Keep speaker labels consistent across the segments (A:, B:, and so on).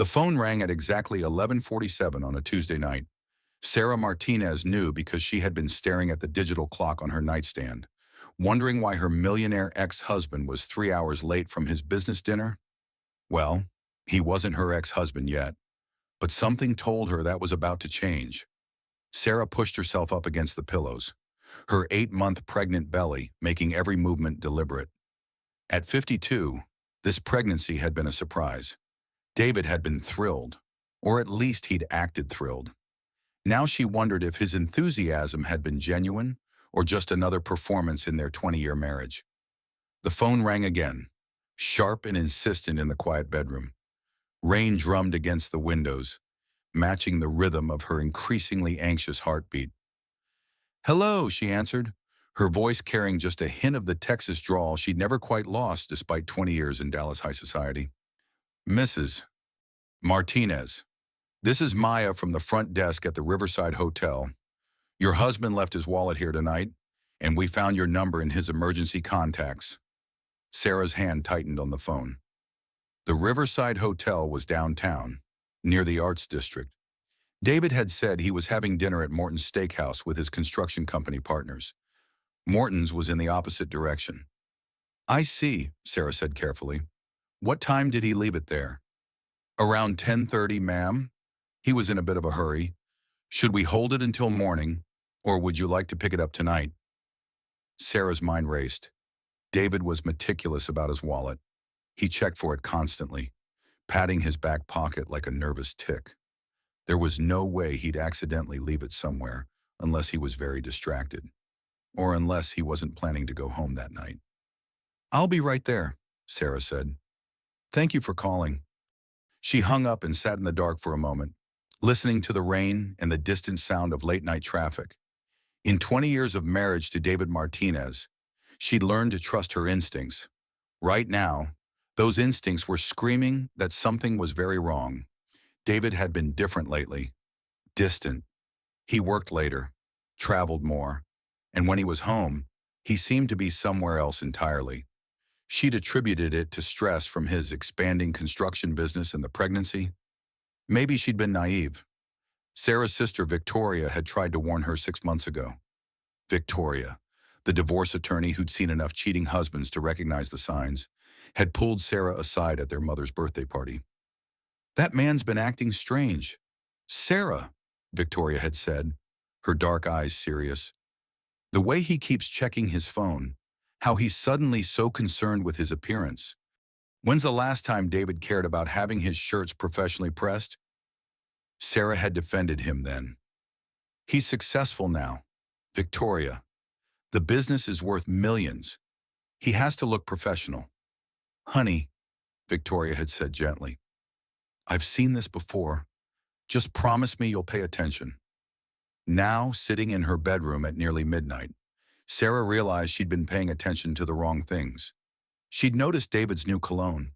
A: The phone rang at exactly 11:47 on a Tuesday night. Sarah Martinez knew because she had been staring at the digital clock on her nightstand, wondering why her millionaire ex-husband was 3 hours late from his business dinner. Well, he wasn't her ex-husband yet, but something told her that was about to change. Sarah pushed herself up against the pillows, her 8-month pregnant belly making every movement deliberate. At 52, this pregnancy had been a surprise. David had been thrilled, or at least he'd acted thrilled. Now she wondered if his enthusiasm had been genuine or just another performance in their 20-year marriage. The phone rang again, sharp and insistent in the quiet bedroom. Rain drummed against the windows, matching the rhythm of her increasingly anxious heartbeat. "Hello," she answered, her voice carrying just a hint of the Texas drawl she'd never quite lost despite 20 years in Dallas high society. "Mrs. Martinez, this is Maya from the front desk at the Riverside Hotel. Your husband left his wallet here tonight, and we found your number in his emergency contacts." Sarah's hand tightened on the phone. The Riverside Hotel was downtown, near the Arts District. David had said he was having dinner at Morton's Steakhouse with his construction company partners. Morton's was in the opposite direction. "I see," Sarah said carefully. "What time did he leave it there?" "Around 10:30, ma'am. He was in a bit of a hurry. Should we hold it until morning, or would you like to pick it up tonight?" Sarah's mind raced. David was meticulous about his wallet. He checked for it constantly, patting his back pocket like a nervous tick. There was no way he'd accidentally leave it somewhere unless he was very distracted, or unless he wasn't planning to go home that night. "I'll be right there," Sarah said. "Thank you for calling." She hung up and sat in the dark for a moment, listening to the rain and the distant sound of late-night traffic. In 20 years of marriage to David Martinez, she'd learned to trust her instincts. Right now, those instincts were screaming that something was very wrong. David had been different lately, distant. He worked later, traveled more, and when he was home, he seemed to be somewhere else entirely. She'd attributed it to stress from his expanding construction business and the pregnancy. Maybe she'd been naive. Sarah's sister Victoria had tried to warn her 6 months ago. Victoria, the divorce attorney who'd seen enough cheating husbands to recognize the signs, had pulled Sarah aside at their mother's birthday party. "That man's been acting strange." "Sarah," Victoria had said, her dark eyes serious. "The way he keeps checking his phone, how he's suddenly so concerned with his appearance. When's the last time David cared about having his shirts professionally pressed?" Sarah had defended him then. "He's successful now, Victoria. The business is worth millions. He has to look professional." "Honey," Victoria had said gently, "I've seen this before. Just promise me you'll pay attention." Now, sitting in her bedroom at nearly midnight, Sarah realized she'd been paying attention to the wrong things. She'd noticed David's new cologne,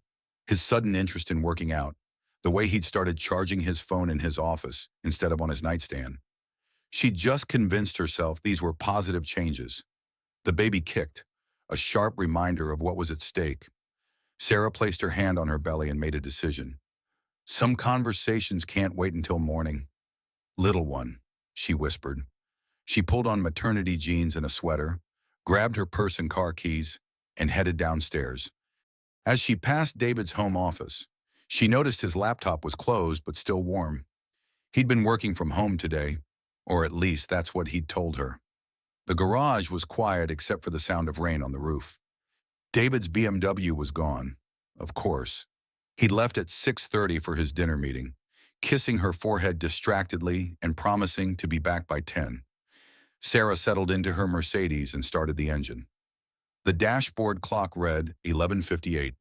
A: his sudden interest in working out, the way he'd started charging his phone in his office instead of on his nightstand. She'd just convinced herself these were positive changes. The baby kicked, a sharp reminder of what was at stake. Sarah placed her hand on her belly and made a decision. "Some conversations can't wait until morning." "Little one," she whispered. She pulled on maternity jeans and a sweater, grabbed her purse and car keys, and headed downstairs. As she passed David's home office, she noticed his laptop was closed but still warm. He'd been working from home today, or at least that's what he'd told her. The garage was quiet except for the sound of rain on the roof. David's BMW was gone, of course. He'd left at 6:30 for his dinner meeting, kissing her forehead distractedly and promising to be back by 10. Sarah settled into her Mercedes and started the engine. The dashboard clock read 11:58.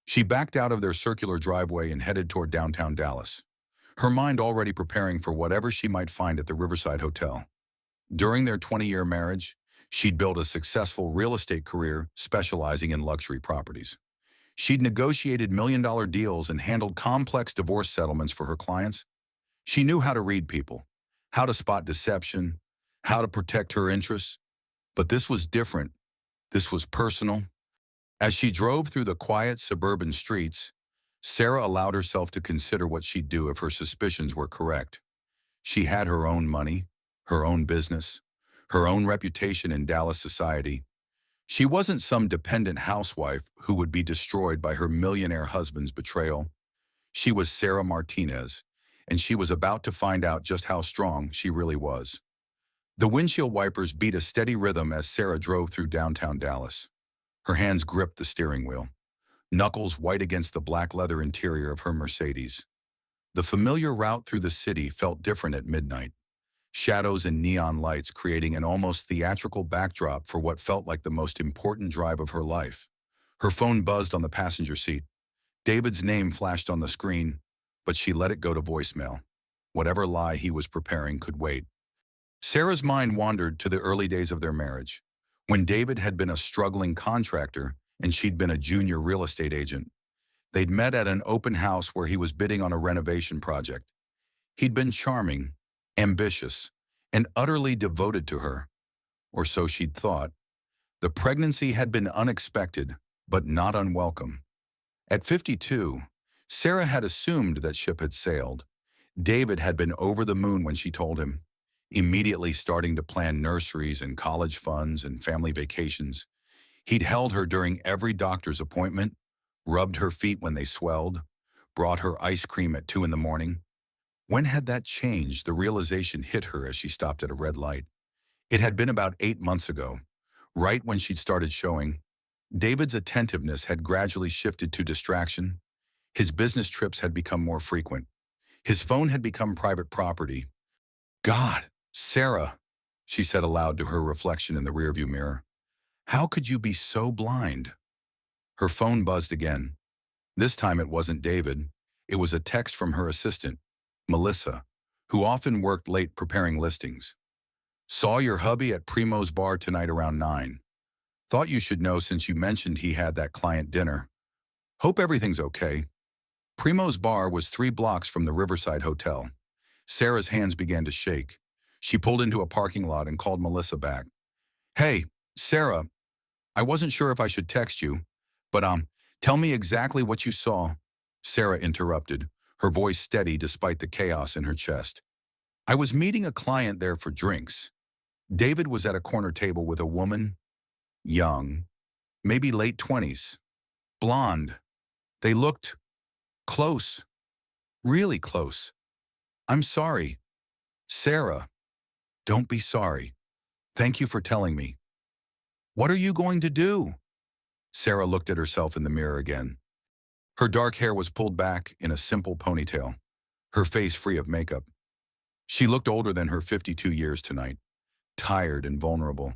A: She backed out of their circular driveway and headed toward downtown Dallas, her mind already preparing for whatever she might find at the Riverside Hotel. During their 20-year marriage, she'd built a successful real estate career specializing in luxury properties. She'd negotiated million-dollar deals and handled complex divorce settlements for her clients. She knew how to read people, how to spot deception, how to protect her interests. But this was different. This was personal. As she drove through the quiet suburban streets, Sarah allowed herself to consider what she'd do if her suspicions were correct. She had her own money, her own business, her own reputation in Dallas society. She wasn't some dependent housewife who would be destroyed by her millionaire husband's betrayal. She was Sarah Martinez, and she was about to find out just how strong she really was. The windshield wipers beat a steady rhythm as Sarah drove through downtown Dallas. Her hands gripped the steering wheel, knuckles white against the black leather interior of her Mercedes. The familiar route through the city felt different at midnight, shadows and neon lights creating an almost theatrical backdrop for what felt like the most important drive of her life. Her phone buzzed on the passenger seat. David's name flashed on the screen, but she let it go to voicemail. Whatever lie he was preparing could wait. Sarah's mind wandered to the early days of their marriage, when David had been a struggling contractor and she'd been a junior real estate agent. They'd met at an open house where he was bidding on a renovation project. He'd been charming, ambitious, and utterly devoted to her, or so she'd thought. The pregnancy had been unexpected, but not unwelcome. At 52, Sarah had assumed that ship had sailed. David had been over the moon when she told him, immediately starting to plan nurseries and college funds and family vacations. He'd held her during every doctor's appointment, rubbed her feet when they swelled, brought her ice cream at 2 in the morning. When had that changed? The realization hit her as she stopped at a red light. It had been about 8 months ago, right when she'd started showing. David's attentiveness had gradually shifted to distraction. His business trips had become more frequent. His phone had become private property. God, Sarah, she said aloud to her reflection in the rearview mirror. How could you be so blind? Her phone buzzed again. This time it wasn't David. It was a text from her assistant, Melissa, who often worked late preparing listings. Saw your hubby at Primo's bar tonight around 9. Thought you should know since you mentioned he had that client dinner. Hope everything's okay. Primo's bar was 3 blocks from the Riverside Hotel. Sarah's hands began to shake. She pulled into a parking lot and called Melissa back. Hey, Sarah, I wasn't sure if I should text you, but tell me exactly what you saw. Sarah interrupted, her voice steady despite the chaos in her chest. I was meeting a client there for drinks. David was at a corner table with a woman, young, maybe late 20s, blonde. They looked close, really close. I'm sorry. Sarah, don't be sorry. Thank you for telling me. What are you going to do? Sarah looked at herself in the mirror again. Her dark hair was pulled back in a simple ponytail, her face free of makeup. She looked older than her 52 years tonight, tired and vulnerable,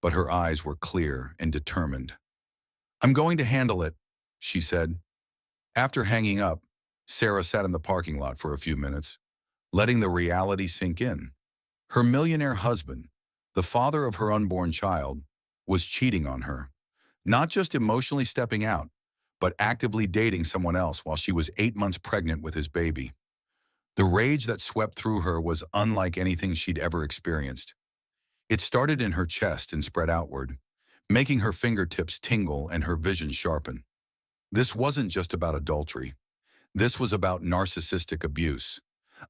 A: but her eyes were clear and determined. I'm going to handle it, she said. After hanging up, Sarah sat in the parking lot for a few minutes, letting the reality sink in. Her millionaire husband, the father of her unborn child, was cheating on her, not just emotionally stepping out, but actively dating someone else while she was 8 months pregnant with his baby. The rage that swept through her was unlike anything she'd ever experienced. It started in her chest and spread outward, making her fingertips tingle and her vision sharpen. This wasn't just about adultery. This was about narcissistic abuse,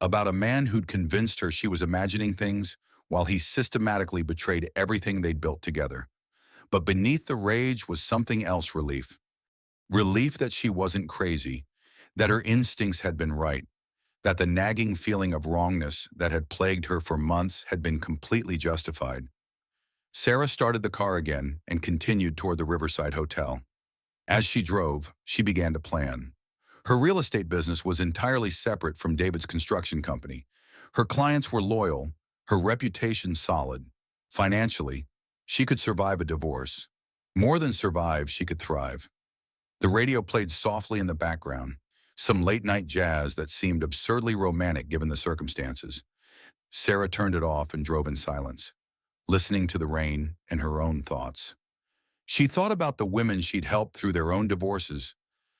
A: about a man who'd convinced her she was imagining things while he systematically betrayed everything they'd built together. But beneath the rage was something else: relief. Relief that she wasn't crazy, that her instincts had been right, that the nagging feeling of wrongness that had plagued her for months had been completely justified. Sarah started the car again and continued toward the Riverside Hotel. As she drove, she began to plan. Her real estate business was entirely separate from David's construction company. Her clients were loyal, her reputation solid. Financially, she could survive a divorce. More than survive, she could thrive. The radio played softly in the background, some late-night jazz that seemed absurdly romantic given the circumstances. Sarah turned it off and drove in silence, listening to the rain and her own thoughts. She thought about the women she'd helped through their own divorces,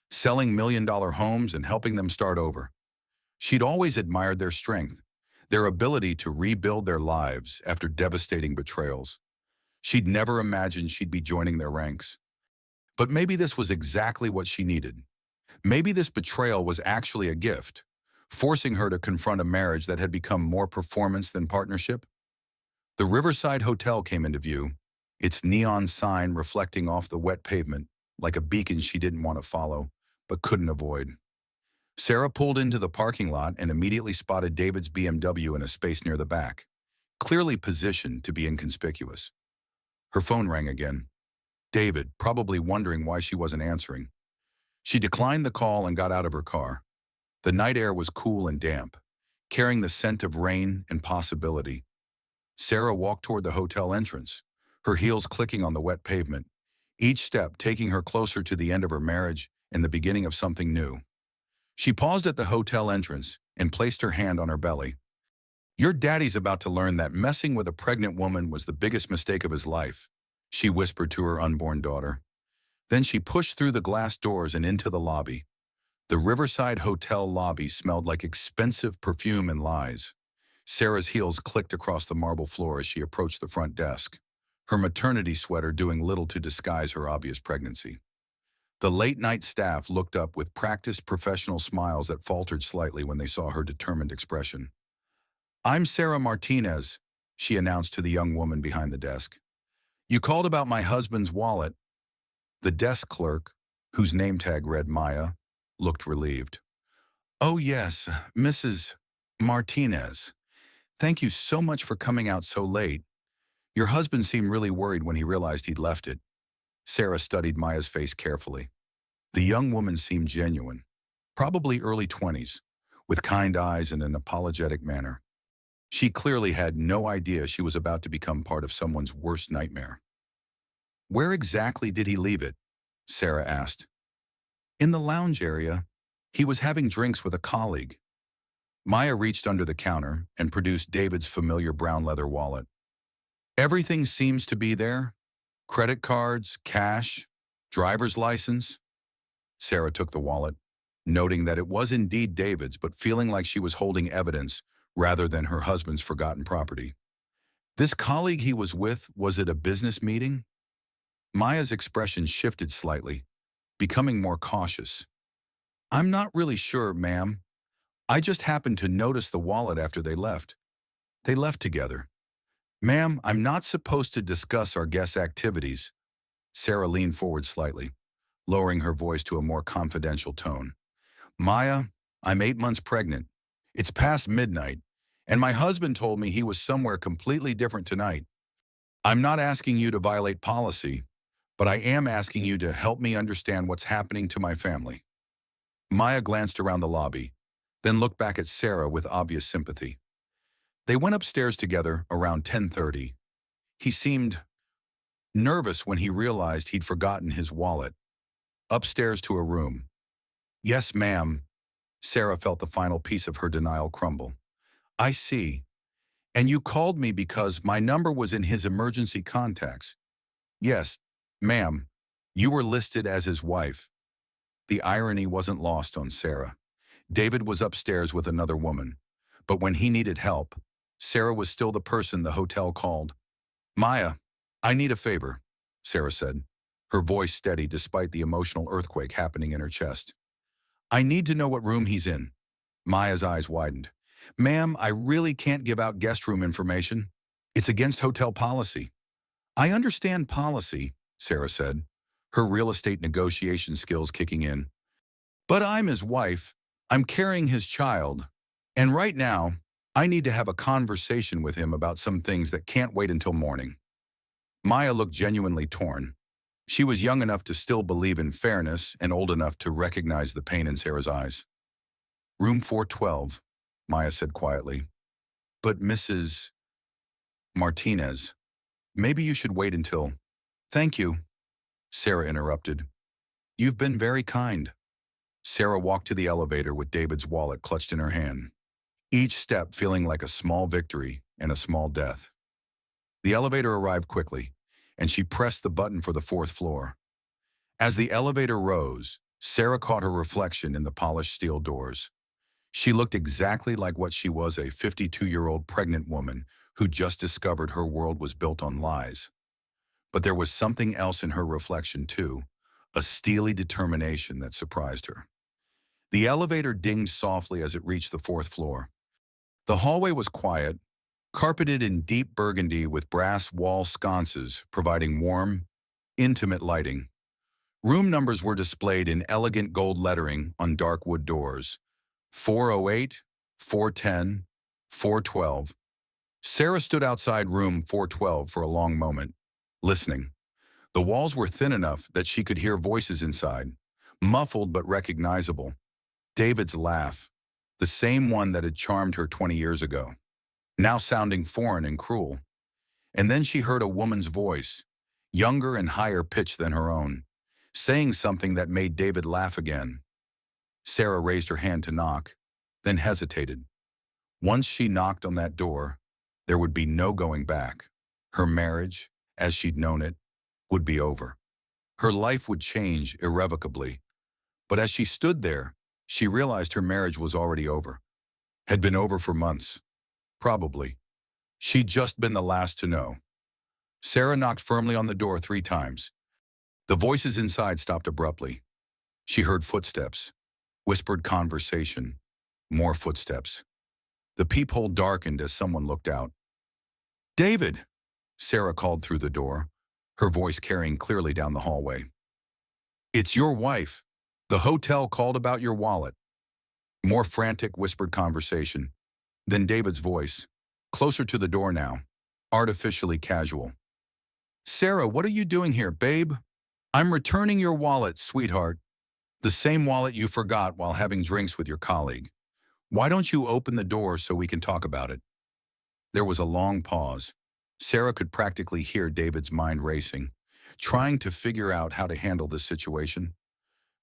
A: selling million-dollar homes and helping them start over. She'd always admired their strength, their ability to rebuild their lives after devastating betrayals. She'd never imagined she'd be joining their ranks. But maybe this was exactly what she needed. Maybe this betrayal was actually a gift, forcing her to confront a marriage that had become more performance than partnership. The Riverside Hotel came into view, its neon sign reflecting off the wet pavement like a beacon she didn't want to follow, but couldn't avoid. Sarah pulled into the parking lot and immediately spotted David's BMW in a space near the back, clearly positioned to be inconspicuous. Her phone rang again. David, probably wondering why she wasn't answering. She declined the call and got out of her car. The night air was cool and damp, carrying the scent of rain and possibility. Sarah walked toward the hotel entrance, her heels clicking on the wet pavement, each step taking her closer to the end of her marriage and the beginning of something new. She paused at the hotel entrance and placed her hand on her belly. "Your daddy's about to learn that messing with a pregnant woman was the biggest mistake of his life," she whispered to her unborn daughter. Then she pushed through the glass doors and into the lobby. The Riverside Hotel lobby smelled like expensive perfume and lies. Sarah's heels clicked across the marble floor as she approached the front desk, her maternity sweater doing little to disguise her obvious pregnancy. The late-night staff looked up with practiced professional smiles that faltered slightly when they saw her determined expression. "I'm Sarah Martinez," she announced to the young woman behind the desk. "You called about my husband's wallet." The desk clerk, whose name tag read Maya, looked relieved. "Oh yes, Mrs. Martinez. Thank you so much for coming out so late. Your husband seemed really worried when he realized he'd left it." Sarah studied Maya's face carefully. The young woman seemed genuine, probably early 20s, with kind eyes and an apologetic manner. She clearly had no idea she was about to become part of someone's worst nightmare. "Where exactly did he leave it?" Sarah asked. "In the lounge area. He was having drinks with a colleague." Maya reached under the counter and produced David's familiar brown leather wallet. "Everything seems to be there. Credit cards, cash, driver's license." Sarah took the wallet, noting that it was indeed David's, but feeling like she was holding evidence rather than her husband's forgotten property. "This colleague he was with, was it a business meeting?" Maya's expression shifted slightly, becoming more cautious. "I'm not really sure, ma'am. I just happened to notice the wallet after they left. They left together." "Ma'am, I'm not supposed to discuss our guests' activities." Sarah leaned forward slightly, lowering her voice to a more confidential tone. "Maya, I'm 8 months pregnant. It's past midnight, and my husband told me he was somewhere completely different tonight. I'm not asking you to violate policy, but I am asking you to help me understand what's happening to my family." Maya glanced around the lobby, then looked back at Sarah with obvious sympathy. They went upstairs together around 10:30. He seemed nervous when he realized he'd forgotten his wallet. Upstairs to a room. "Yes, ma'am." Sarah felt the final piece of her denial crumble. "I see. And you called me because my number was in his emergency contacts." "Yes, ma'am. You were listed as his wife." The irony wasn't lost on Sarah. David was upstairs with another woman, but when he needed help, Sarah was still the person the hotel called. "Maya, I need a favor," Sarah said, her voice steady despite the emotional earthquake happening in her chest. "I need to know what room he's in." Maya's eyes widened. "Ma'am, I really can't give out guest room information. It's against hotel policy." "I understand policy," Sarah said, her real estate negotiation skills kicking in. "But I'm his wife. I'm carrying his child. And right now, I need to have a conversation with him about some things that can't wait until morning." Maya looked genuinely torn. She was young enough to still believe in fairness and old enough to recognize the pain in Sarah's eyes. "Room 412, Maya said quietly. "But Mrs. Martinez, maybe you should wait until—" "Thank you," Sarah interrupted. "You've been very kind." Sarah walked to the elevator with David's wallet clutched in her hand, each step feeling like a small victory and a small death. The elevator arrived quickly, and she pressed the button for the 4th floor. As the elevator rose, Sarah caught her reflection in the polished steel doors. She looked exactly like what she was, a 52-year-old pregnant woman who just discovered her world was built on lies. But there was something else in her reflection too, a steely determination that surprised her. The elevator dinged softly as it reached the fourth floor. The hallway was quiet, carpeted in deep burgundy with brass wall sconces providing warm, intimate lighting. Room numbers were displayed in elegant gold lettering on dark wood doors. 408, 410, 412. Sarah stood outside room 412 for a long moment, listening. The walls were thin enough that she could hear voices inside, muffled but recognizable. David's laugh, the same one that had charmed her 20 years ago, now sounding foreign and cruel. And then she heard a woman's voice, younger and higher pitched than her own, saying something that made David laugh again. Sarah raised her hand to knock, then hesitated. Once she knocked on that door, there would be no going back. Her marriage, as she'd known it, would be over. Her life would change irrevocably. But as she stood there, she realized her marriage was already over. Had been over for months. Probably. She'd just been the last to know. Sarah knocked firmly on the door 3 times. The voices inside stopped abruptly. She heard footsteps, whispered conversation, more footsteps. The peephole darkened as someone looked out. "David!" Sarah called through the door, her voice carrying clearly down the hallway. "It's your wife. The hotel called about your wallet." More frantic, whispered conversation. Then David's voice, closer to the door now, artificially casual. "Sarah, what are you doing here, babe?" "I'm returning your wallet, sweetheart. The same wallet you forgot while having drinks with your colleague. Why don't you open the door so we can talk about it?" There was a long pause. Sarah could practically hear David's mind racing, trying to figure out how to handle this situation.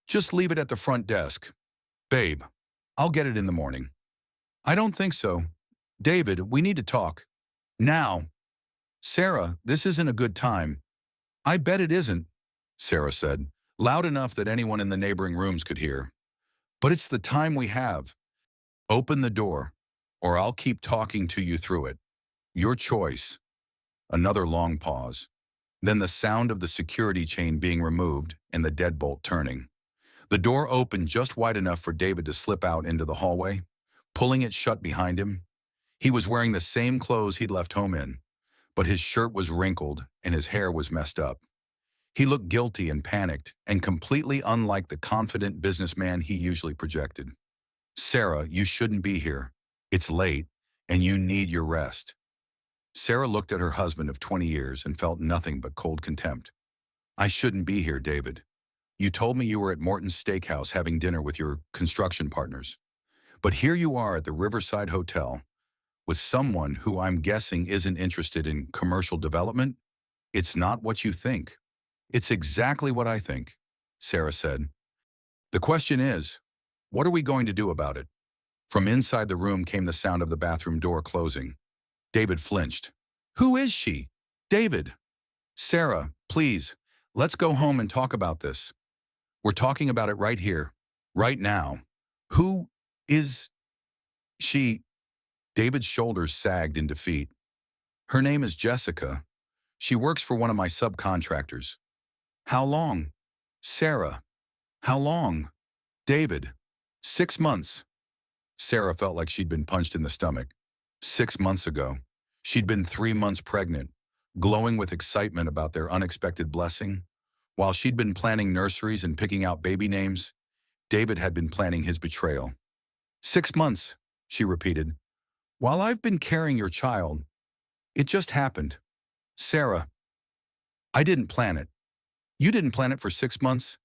A: "Just leave it at the front desk. Babe, I'll get it in the morning." "I don't think so. David, we need to talk. Now." "Sarah, this isn't a good time." "I bet it isn't," Sarah said, loud enough that anyone in the neighboring rooms could hear. "But it's the time we have. Open the door, or I'll keep talking to you through it. Your choice." Another long pause. Then the sound of the security chain being removed and the deadbolt turning. The door opened just wide enough for David to slip out into the hallway, pulling it shut behind him. He was wearing the same clothes he'd left home in, but his shirt was wrinkled and his hair was messed up. He looked guilty and panicked, and completely unlike the confident businessman he usually projected. "Sarah, you shouldn't be here. It's late, and you need your rest." Sarah looked at her husband of 20 years and felt nothing but cold contempt. "I shouldn't be here, David. You told me you were at Morton's Steakhouse having dinner with your construction partners. But here you are at the Riverside Hotel with someone who I'm guessing isn't interested in commercial development. It's not what you think." "It's exactly what I think," Sarah said. "The question is, what are we going to do about it?" From inside the room came the sound of the bathroom door closing. David flinched. "Who is she?" "David." "Sarah, please, let's go home and talk about this. We're talking about it right here, right now. Who is she?" David's shoulders sagged in defeat. "Her name is Jessica. She works for one of my subcontractors." "How long?" "Sarah." "How long?" "David." 6 months. Sarah felt like she'd been punched in the stomach. 6 months ago, she'd been 3 months pregnant, glowing with excitement about their unexpected blessing. While she'd been planning nurseries and picking out baby names, David had been planning his betrayal. 6 months, she repeated. "While I've been carrying your child, it just happened. Sarah, I didn't plan it. You didn't plan it for 6 months?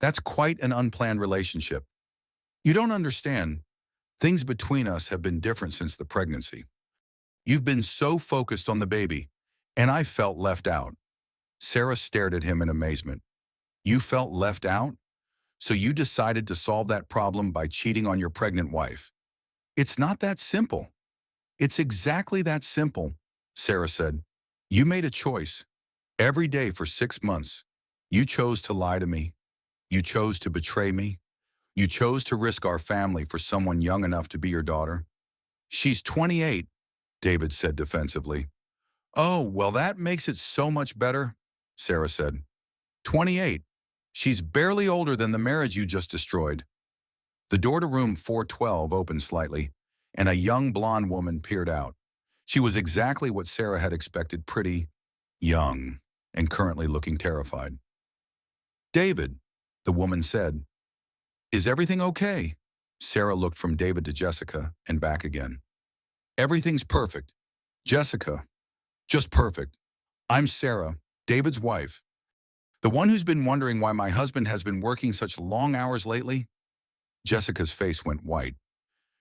A: That's quite an unplanned relationship. You don't understand. Things between us have been different since the pregnancy. You've been so focused on the baby, and I felt left out." Sarah stared at him in amazement. "You felt left out? So you decided to solve that problem by cheating on your pregnant wife?" "It's not that simple." "It's exactly that simple," Sarah said. "You made a choice. Every day for 6 months, you chose to lie to me. You chose to betray me. You chose to risk our family for someone young enough to be your daughter." "She's 28, David said defensively. "Oh, well, that makes it so much better," Sarah said. 28. She's barely older than the marriage you just destroyed." The door to room 412 opened slightly, and a young blonde woman peered out. She was exactly what Sarah had expected, pretty, young, and currently looking terrified. "David," the woman said. "Is everything okay?" Sarah looked from David to Jessica and back again. "Everything's perfect. Jessica, just perfect. I'm Sarah, David's wife. The one who's been wondering why my husband has been working such long hours lately?" Jessica's face went white.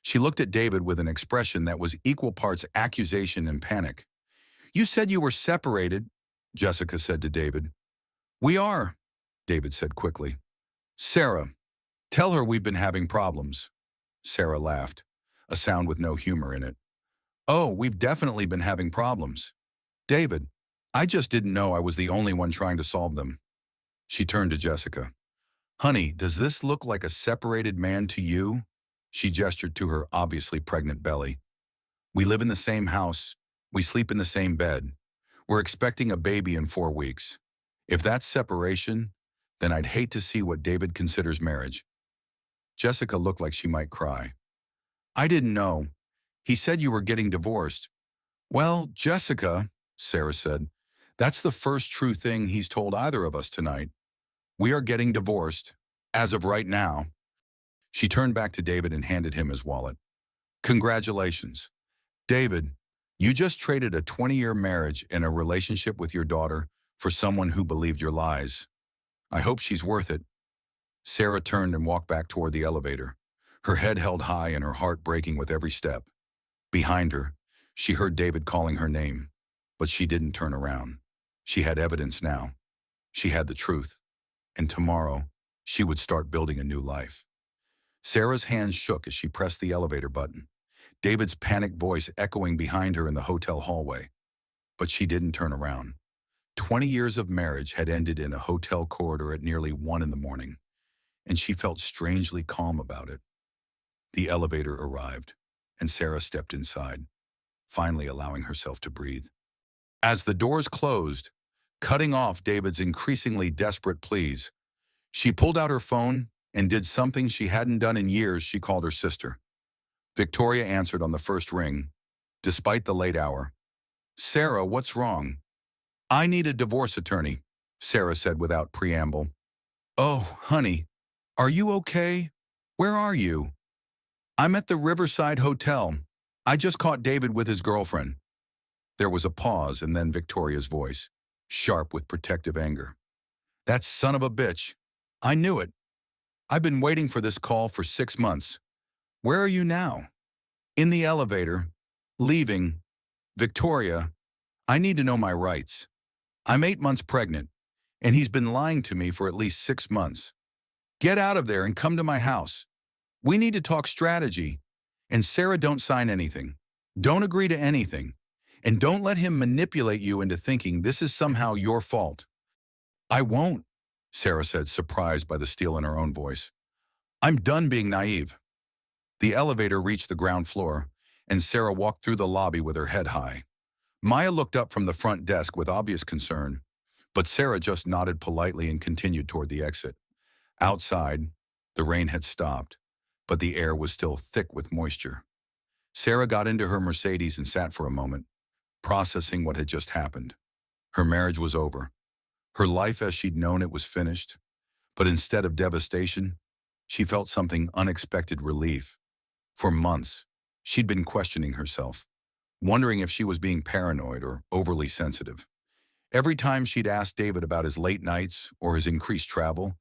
A: She looked at David with an expression that was equal parts accusation and panic. "You said you were separated," Jessica said to David. "We are," David said quickly. "Sarah, tell her we've been having problems." Sarah laughed, a sound with no humor in it. "Oh, we've definitely been having problems. David, I just didn't know I was the only one trying to solve them." She turned to Jessica. "Honey, does this look like a separated man to you?" She gestured to her obviously pregnant belly. "We live in the same house. We sleep in the same bed. We're expecting a baby in 4 weeks. If that's separation, then I'd hate to see what David considers marriage." Jessica looked like she might cry. "I didn't know. He said you were getting divorced." "Well, Jessica," Sarah said, "that's the first true thing he's told either of us tonight. We are getting divorced, as of right now." She turned back to David and handed him his wallet. "Congratulations. David, you just traded a 20-year marriage and a relationship with your daughter for someone who believed your lies. I hope she's worth it." Sarah turned and walked back toward the elevator, her head held high and her heart breaking with every step. Behind her, she heard David calling her name, but she didn't turn around. She had evidence now. She had the truth. And tomorrow, she would start building a new life. Sarah's hands shook as she pressed the elevator button, David's panicked voice echoing behind her in the hotel hallway. But she didn't turn around. 20 years of marriage had ended in a hotel corridor at nearly 1 in the morning, and she felt strangely calm about it. The elevator arrived, and Sarah stepped inside, finally allowing herself to breathe. As the doors closed, cutting off David's increasingly desperate pleas, she pulled out her phone and did something she hadn't done in years. She called her sister. Victoria answered on the first ring, despite the late hour. "Sarah, what's wrong?" "I need a divorce attorney," Sarah said without preamble. "Oh, honey, are you okay? Where are you?" "I'm at the Riverside Hotel. I just caught David with his girlfriend." There was a pause and then Victoria's voice, sharp with protective anger. "That son of a bitch. I knew it. I've been waiting for this call for 6 months. Where are you now?" "In the elevator. Leaving. Victoria, I need to know my rights. I'm 8 months pregnant, and he's been lying to me for at least 6 months. Get out of there and come to my house. We need to talk strategy. And Sarah, don't sign anything. Don't agree to anything. And don't let him manipulate you into thinking this is somehow your fault." "I won't," Sarah said, surprised by the steel in her own voice. "I'm done being naive." The elevator reached the ground floor, and Sarah walked through the lobby with her head high. Maya looked up from the front desk with obvious concern, but Sarah just nodded politely and continued toward the exit. Outside, the rain had stopped, but the air was still thick with moisture. Sarah got into her Mercedes and sat for a moment, processing what had just happened. Her marriage was over. Her life as she'd known it was finished, but instead of devastation, she felt something unexpected: relief. For months, she'd been questioning herself, wondering if she was being paranoid or overly sensitive. Every time she'd asked David about his late nights or his increased travel,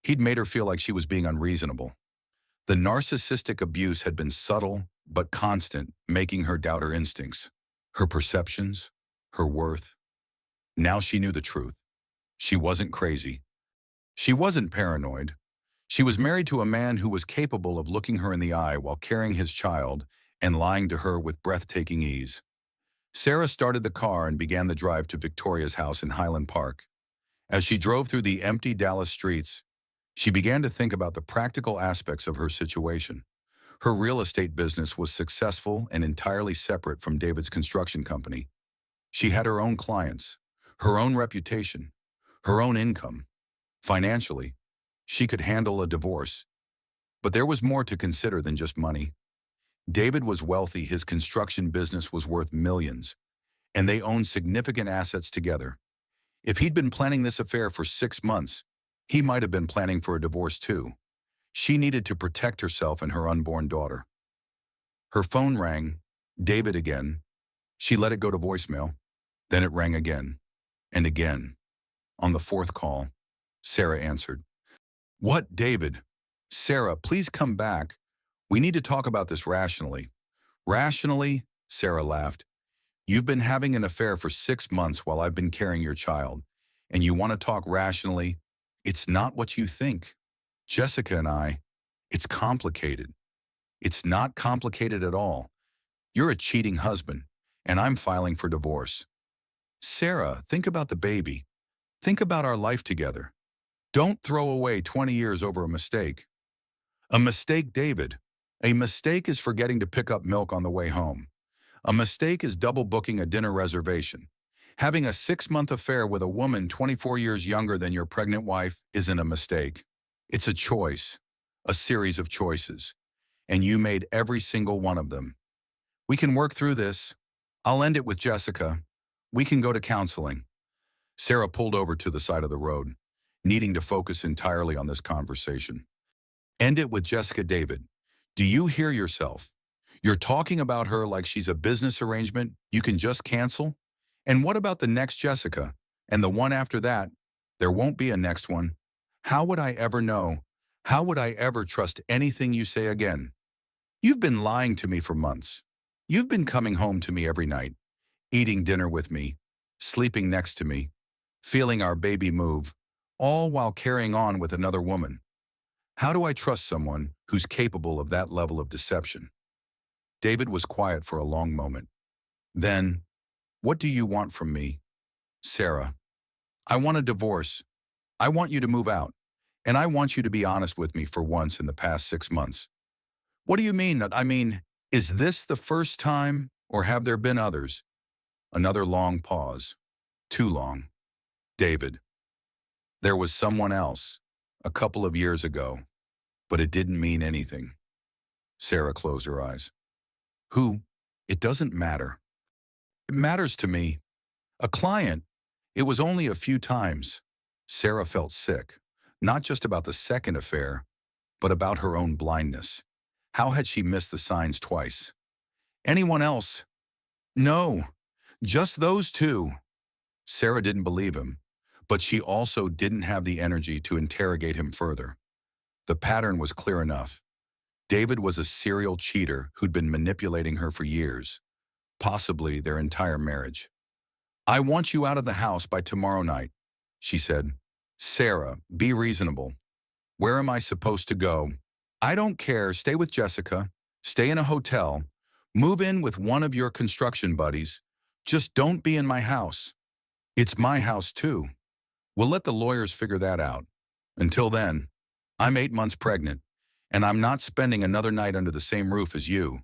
A: he'd made her feel like she was being unreasonable. The narcissistic abuse had been subtle but constant, making her doubt her instincts, her perceptions, her worth. Now she knew the truth. She wasn't crazy. She wasn't paranoid. She was married to a man who was capable of looking her in the eye while carrying his child and lying to her with breathtaking ease. Sarah started the car and began the drive to Victoria's house in Highland Park. As she drove through the empty Dallas streets, she began to think about the practical aspects of her situation. Her real estate business was successful and entirely separate from David's construction company. She had her own clients, her own reputation, her own income. Financially, she could handle a divorce. But there was more to consider than just money. David was wealthy, his construction business was worth millions, and they owned significant assets together. If he'd been planning this affair for 6 months, he might have been planning for a divorce too. She needed to protect herself and her unborn daughter. Her phone rang. David again. She let it go to voicemail. Then it rang again and again. On the fourth call, Sarah answered. What, David? Sarah, please come back. We need to talk about this rationally. Rationally? Sarah laughed. You've been having an affair for 6 months while I've been carrying your child, and you want to talk rationally? It's not what you think. Jessica and I, it's complicated. It's not complicated at all. You're a cheating husband, and I'm filing for divorce. Sarah, think about the baby. Think about our life together. Don't throw away 20 years over a mistake. A mistake, David. A mistake is forgetting to pick up milk on the way home. A mistake is double booking a dinner reservation. Having a 6-month affair with a woman 24 years younger than your pregnant wife isn't a mistake. It's a choice, a series of choices, and you made every single one of them. We can work through this. I'll end it with Jessica. We can go to counseling. Sarah pulled over to the side of the road, needing to focus entirely on this conversation. End it with Jessica, David. Do you hear yourself? You're talking about her like she's a business arrangement you can just cancel? And what about the next Jessica? And the one after that? There won't be a next one. How would I ever know? How would I ever trust anything you say again? You've been lying to me for months. You've been coming home to me every night, eating dinner with me, sleeping next to me, feeling our baby move, all while carrying on with another woman. How do I trust someone who's capable of that level of deception? David was quiet for a long moment. Then, what do you want from me? Sarah, I want a divorce. I want you to move out. And I want you to be honest with me for once in the past 6 months. What do you mean? Is this the first time, or have there been others? Another long pause. Too long. David, there was someone else, a couple of years ago, but it didn't mean anything. Sarah closed her eyes. Who? It doesn't matter. It matters to me. A client. It was only a few times. Sarah felt sick, not just about the second affair, but about her own blindness. How had she missed the signs twice? Anyone else? No, just those two. Sarah didn't believe him, but she also didn't have the energy to interrogate him further. The pattern was clear enough. David was a serial cheater who'd been manipulating her for years, possibly their entire marriage. I want you out of the house by tomorrow night, she said. Sarah, be reasonable. Where am I supposed to go? I don't care. Stay with Jessica. Stay in a hotel. Move in with one of your construction buddies. Just don't be in my house. It's my house too. We'll let the lawyers figure that out. Until then, I'm 8 months pregnant, and I'm not spending another night under the same roof as you.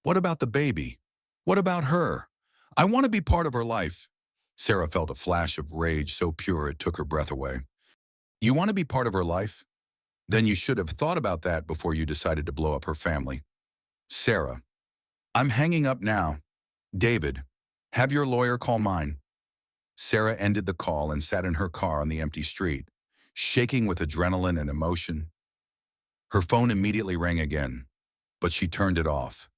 A: What about the baby? What about her? I want to be part of her life. Sarah felt a flash of rage so pure it took her breath away. You want to be part of her life? Then you should have thought about that before you decided to blow up her family. Sarah, I'm hanging up now. David, have your lawyer call mine. Sarah ended the call and sat in her car on the empty street, shaking with adrenaline and emotion. Her phone immediately rang again, but she turned it off.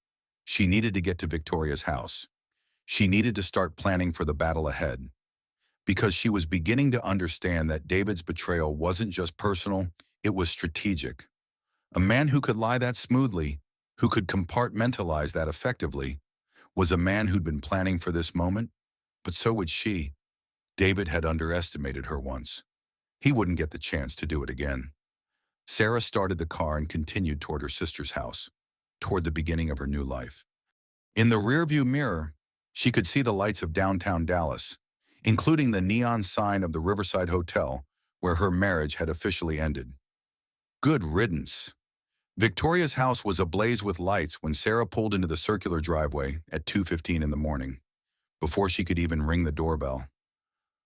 A: She needed to get to Victoria's house. She needed to start planning for the battle ahead, because she was beginning to understand that David's betrayal wasn't just personal, it was strategic. A man who could lie that smoothly, who could compartmentalize that effectively, was a man who'd been planning for this moment, but so would she. David had underestimated her once. He wouldn't get the chance to do it again. Sarah started the car and continued toward her sister's house, toward the beginning of her new life. In the rearview mirror, she could see the lights of downtown Dallas, including the neon sign of the Riverside Hotel, where her marriage had officially ended. Good riddance. Victoria's house was ablaze with lights when Sarah pulled into the circular driveway at 2:15 in the morning, before she could even ring the doorbell.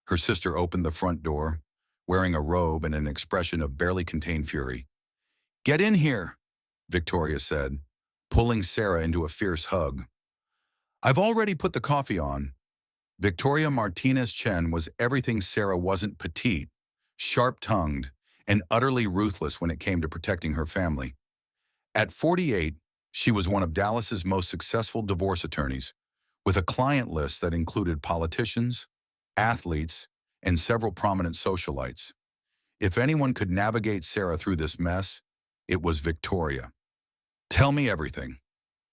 A: Her sister opened the front door, wearing a robe and an expression of barely contained fury. Get in here, Victoria said, pulling Sarah into a fierce hug. I've already put the coffee on. Victoria Martinez Chen was everything Sarah wasn't: petite, sharp-tongued, and utterly ruthless when it came to protecting her family. At 48, she was one of Dallas's most successful divorce attorneys, with a client list that included politicians, athletes, and several prominent socialites. If anyone could navigate Sarah through this mess, it was Victoria. Tell me everything,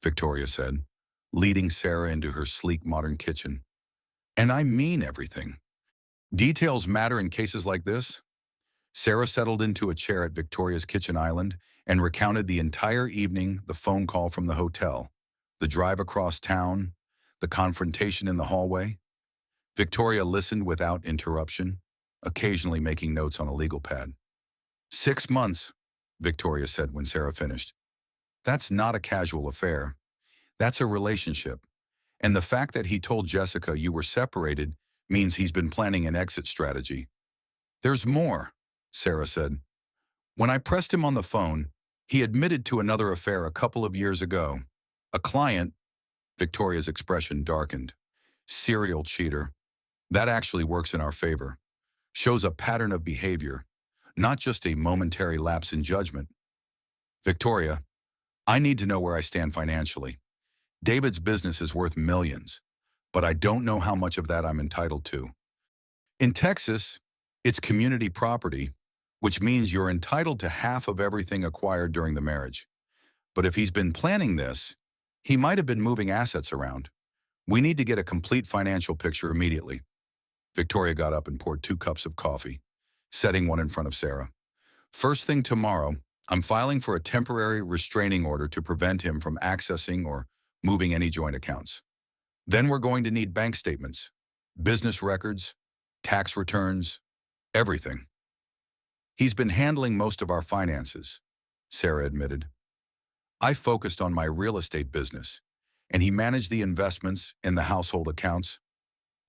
A: Victoria said, leading Sarah into her sleek modern kitchen. And I mean everything. Details matter in cases like this. Sarah settled into a chair at Victoria's kitchen island and recounted the entire evening: the phone call from the hotel, the drive across town, the confrontation in the hallway. Victoria listened without interruption, occasionally making notes on a legal pad. 6 months, Victoria said when Sarah finished. That's not a casual affair. That's a relationship. And the fact that he told Jessica you were separated means he's been planning an exit strategy. There's more, Sarah said. When I pressed him on the phone, he admitted to another affair a couple of years ago. A client, Victoria's expression darkened. Serial cheater. That actually works in our favor. Shows a pattern of behavior, not just a momentary lapse in judgment. Victoria, I need to know where I stand financially. David's business is worth millions, but I don't know how much of that I'm entitled to. In Texas, it's community property, which means you're entitled to half of everything acquired during the marriage. But if he's been planning this, he might have been moving assets around. We need to get a complete financial picture immediately. Victoria got up and poured 2 cups of coffee, setting one in front of Sarah. First thing tomorrow, I'm filing for a temporary restraining order to prevent him from accessing or moving any joint accounts. Then we're going to need bank statements, business records, tax returns, everything. He's been handling most of our finances, Sarah admitted. I focused on my real estate business, and he managed the investments and the household accounts.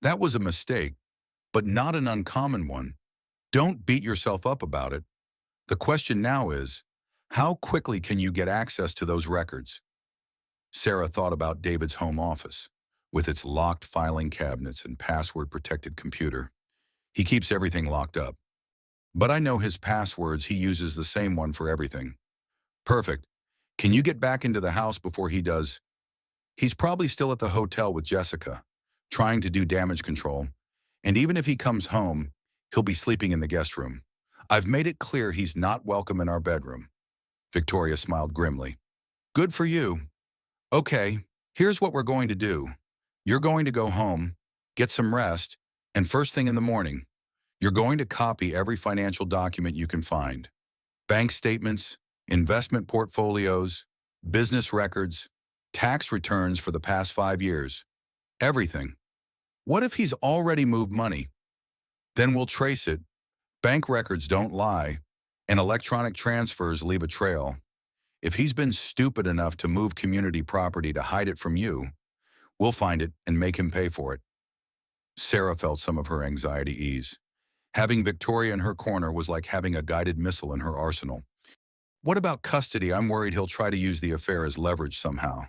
A: That was a mistake, but not an uncommon one. Don't beat yourself up about it. The question now is, how quickly can you get access to those records? Sarah thought about David's home office, with its locked filing cabinets and password-protected computer. He keeps everything locked up. But I know his passwords. He uses the same one for everything. Perfect. Can you get back into the house before he does? He's probably still at the hotel with Jessica, trying to do damage control. And even if he comes home, he'll be sleeping in the guest room. I've made it clear he's not welcome in our bedroom. Victoria smiled grimly. Good for you. Okay, here's what we're going to do. You're going to go home, get some rest, and first thing in the morning, you're going to copy every financial document you can find. Bank statements, investment portfolios, business records, tax returns for the past 5 years. Everything. What if he's already moved money? Then we'll trace it. Bank records don't lie, and electronic transfers leave a trail. If he's been stupid enough to move community property to hide it from you, we'll find it and make him pay for it. Sarah felt some of her anxiety ease. Having Victoria in her corner was like having a guided missile in her arsenal. What about custody? I'm worried he'll try to use the affair as leverage somehow.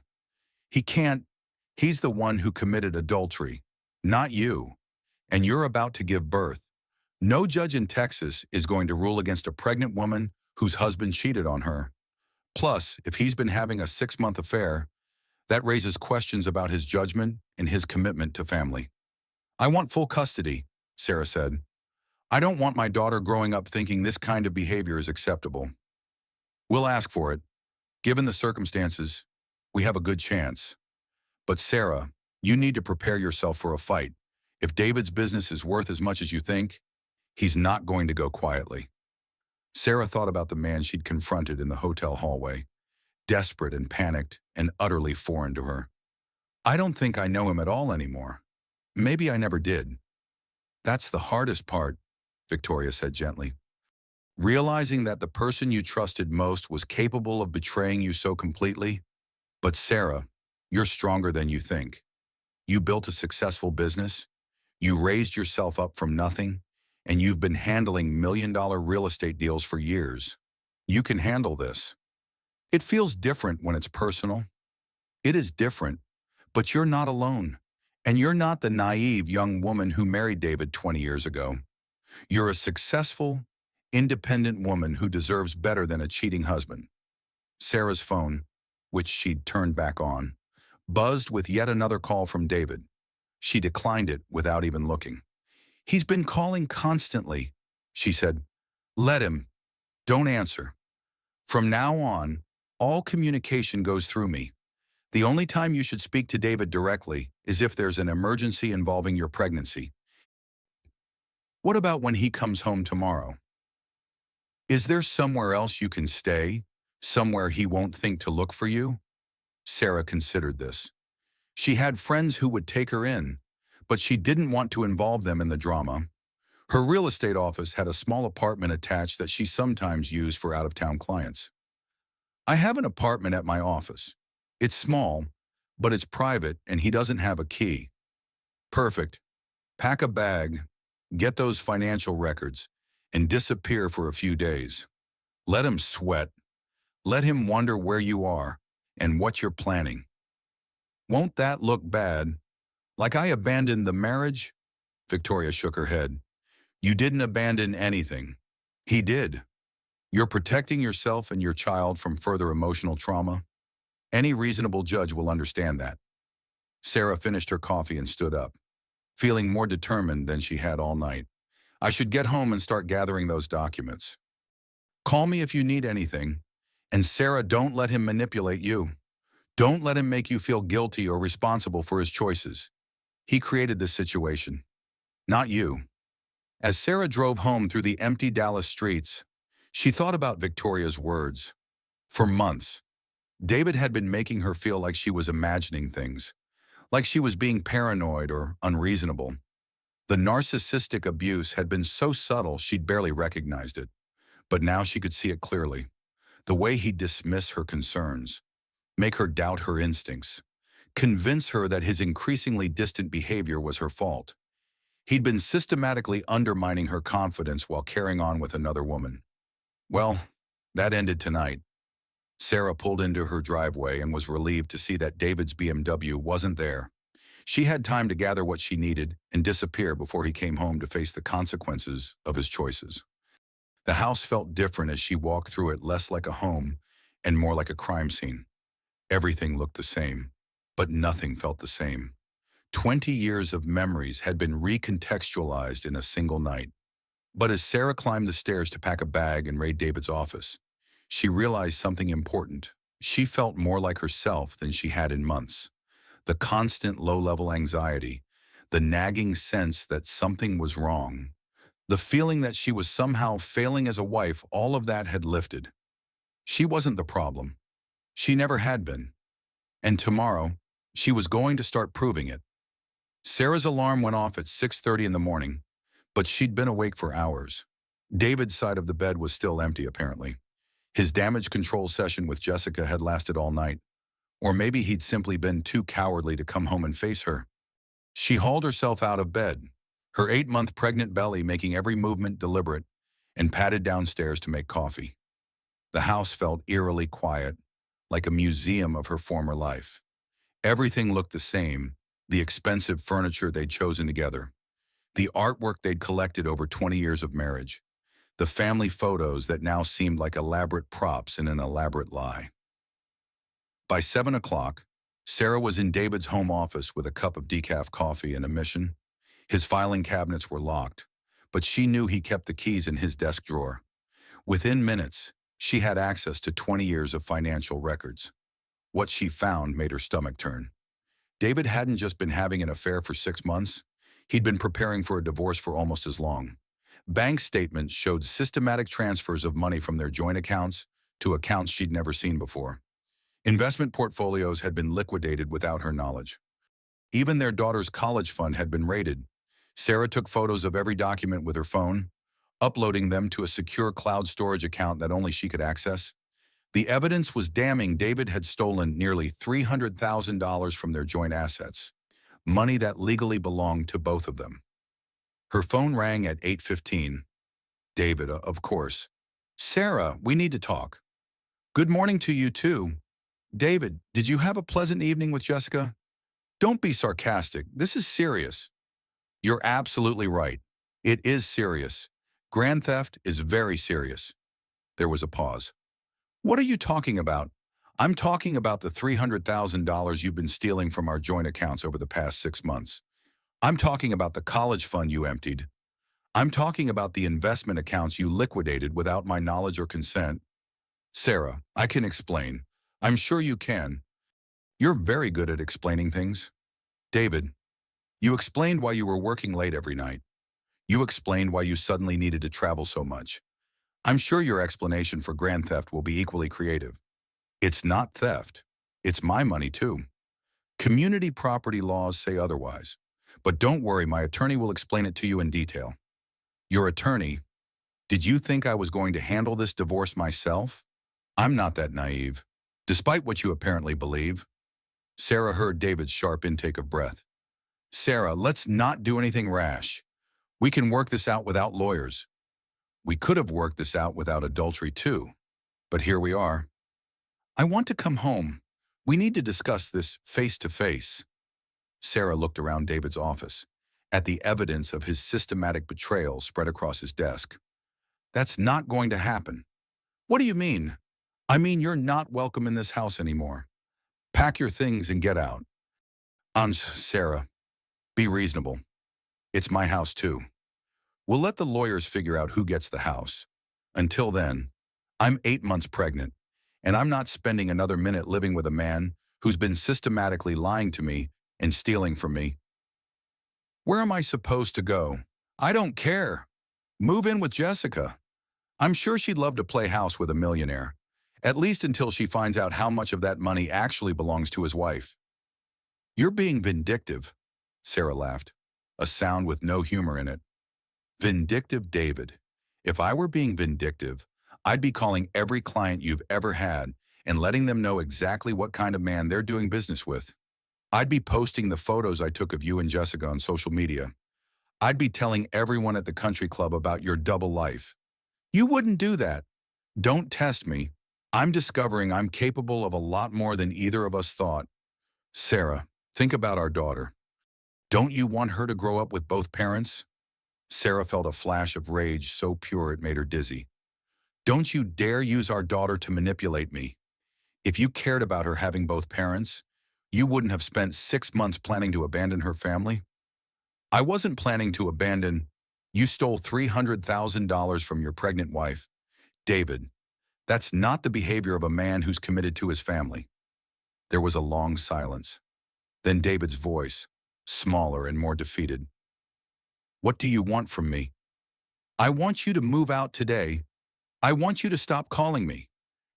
A: He can't. He's the one who committed adultery, not you. And you're about to give birth. No judge in Texas is going to rule against a pregnant woman whose husband cheated on her. Plus, if he's been having a 6-month affair, that raises questions about his judgment and his commitment to family. I want full custody, Sarah said. I don't want my daughter growing up thinking this kind of behavior is acceptable. We'll ask for it. Given the circumstances, we have a good chance. But Sarah, you need to prepare yourself for a fight. If David's business is worth as much as you think, he's not going to go quietly. Sarah thought about the man she'd confronted in the hotel hallway, desperate and panicked and utterly foreign to her. I don't think I know him at all anymore. Maybe I never did. That's the hardest part, Victoria said gently. Realizing that the person you trusted most was capable of betraying you so completely. But Sarah, you're stronger than you think. You built a successful business, you raised yourself up from nothing, and you've been handling million-dollar real estate deals for years. You can handle this. It feels different when it's personal. It is different, but you're not alone. And you're not the naive young woman who married David 20 years ago. You're a successful, independent woman who deserves better than a cheating husband. Sarah's phone, which she'd turned back on, buzzed with yet another call from David. She declined it without even looking. "He's been calling constantly," she said. "Let him. Don't answer. From now on, all communication goes through me. The only time you should speak to David directly is if there's an emergency involving your pregnancy. What about when he comes home tomorrow? Is there somewhere else you can stay? Somewhere he won't think to look for you?" Sarah considered this. She had friends who would take her in, but she didn't want to involve them in the drama. Her real estate office had a small apartment attached that she sometimes used for out-of-town clients. "I have an apartment at my office. It's small, but it's private and he doesn't have a key." "Perfect. Pack a bag, get those financial records, and disappear for a few days. Let him sweat. Let him wonder where you are and what you're planning." "Won't that look bad? Like I abandoned the marriage?" Victoria shook her head. "You didn't abandon anything. He did. You're protecting yourself and your child from further emotional trauma. Any reasonable judge will understand that." Sarah finished her coffee and stood up, feeling more determined than she had all night. "I should get home and start gathering those documents. Call me if you need anything. And Sarah, don't let him manipulate you. Don't let him make you feel guilty or responsible for his choices. He created this situation, not you." As Sarah drove home through the empty Dallas streets, she thought about Victoria's words. For months, David had been making her feel like she was imagining things, like she was being paranoid or unreasonable. The narcissistic abuse had been so subtle she'd barely recognized it, but now she could see it clearly. The way he'd dismiss her concerns, make her doubt her instincts, convince her that his increasingly distant behavior was her fault. He'd been systematically undermining her confidence while carrying on with another woman. Well, that ended tonight. Sarah pulled into her driveway and was relieved to see that David's BMW wasn't there. She had time to gather what she needed and disappear before he came home to face the consequences of his choices. The house felt different as she walked through it, less like a home and more like a crime scene. Everything looked the same, but nothing felt the same. 20 years of memories had been recontextualized in a single night. But as Sarah climbed the stairs to pack a bag and raid David's office, she realized something important. She felt more like herself than she had in months. The constant low-level anxiety, the nagging sense that something was wrong, the feeling that she was somehow failing as a wife, all of that had lifted. She wasn't the problem. She never had been. And tomorrow, she was going to start proving it. Sarah's alarm went off at 6:30 in the morning, but she'd been awake for hours. David's side of the bed was still empty, apparently. His damage control session with Jessica had lasted all night. Or maybe he'd simply been too cowardly to come home and face her. She hauled herself out of bed, her 8-month pregnant belly making every movement deliberate, and padded downstairs to make coffee. The house felt eerily quiet, like a museum of her former life. Everything looked the same, the expensive furniture they'd chosen together, the artwork they'd collected over 20 years of marriage, the family photos that now seemed like elaborate props in an elaborate lie. By 7 o'clock, Sarah was in David's home office with a cup of decaf coffee and a mission. His filing cabinets were locked, but she knew he kept the keys in his desk drawer. Within minutes, she had access to 20 years of financial records. What she found made her stomach turn. David hadn't just been having an affair for 6 months. He'd been preparing for a divorce for almost as long. Bank statements showed systematic transfers of money from their joint accounts to accounts she'd never seen before. Investment portfolios had been liquidated without her knowledge. Even their daughter's college fund had been raided. Sarah took photos of every document with her phone, uploading them to a secure cloud storage account that only she could access. The evidence was damning. David had stolen nearly $300,000 from their joint assets, money that legally belonged to both of them. Her phone rang at 8:15. David, of course. "Sarah, we need to talk." Good morning to you too. David, did you have a pleasant evening with Jessica? Don't be sarcastic. This is serious. You're absolutely right. It is serious. Grand theft is very serious. There was a pause. What are you talking about? I'm talking about the $300,000 you've been stealing from our joint accounts over the past 6 months. I'm talking about the college fund you emptied. I'm talking about the investment accounts you liquidated without my knowledge or consent. Sarah, I can explain. I'm sure you can. You're very good at explaining things. David, you explained why you were working late every night. You explained why you suddenly needed to travel so much. I'm sure your explanation for grand theft will be equally creative. It's not theft. It's my money too. Community property laws say otherwise. But don't worry, my attorney will explain it to you in detail. Your attorney, did you think I was going to handle this divorce myself? I'm not that naive, despite what you apparently believe. Sarah heard David's sharp intake of breath. Sarah, let's not do anything rash. We can work this out without lawyers. We could have worked this out without adultery too. But here we are. I want to come home. We need to discuss this face to face. Sarah looked around David's office, at the evidence of his systematic betrayal spread across his desk. That's not going to happen. What do you mean? I mean you're not welcome in this house anymore. Pack your things and get out. Sarah, be reasonable. It's my house too. We'll let the lawyers figure out who gets the house. Until then, I'm 8 months pregnant, and I'm not spending another minute living with a man who's been systematically lying to me and stealing from me. Where am I supposed to go? I don't care. Move in with Jessica. I'm sure she'd love to play house with a millionaire, at least until she finds out how much of that money actually belongs to his wife. You're being vindictive, Sarah laughed, a sound with no humor in it. Vindictive, David. If I were being vindictive, I'd be calling every client you've ever had and letting them know exactly what kind of man they're doing business with. I'd be posting the photos I took of you and Jessica on social media. I'd be telling everyone at the country club about your double life. You wouldn't do that. Don't test me. I'm discovering I'm capable of a lot more than either of us thought. Sarah, think about our daughter. Don't you want her to grow up with both parents? Sarah felt a flash of rage so pure it made her dizzy. Don't you dare use our daughter to manipulate me. If you cared about her having both parents, you wouldn't have spent 6 months planning to abandon her family. I wasn't planning to abandon. You stole $300,000 from your pregnant wife. David, that's not the behavior of a man who's committed to his family. There was a long silence. Then David's voice, smaller and more defeated. What do you want from me? I want you to move out today. I want you to stop calling me.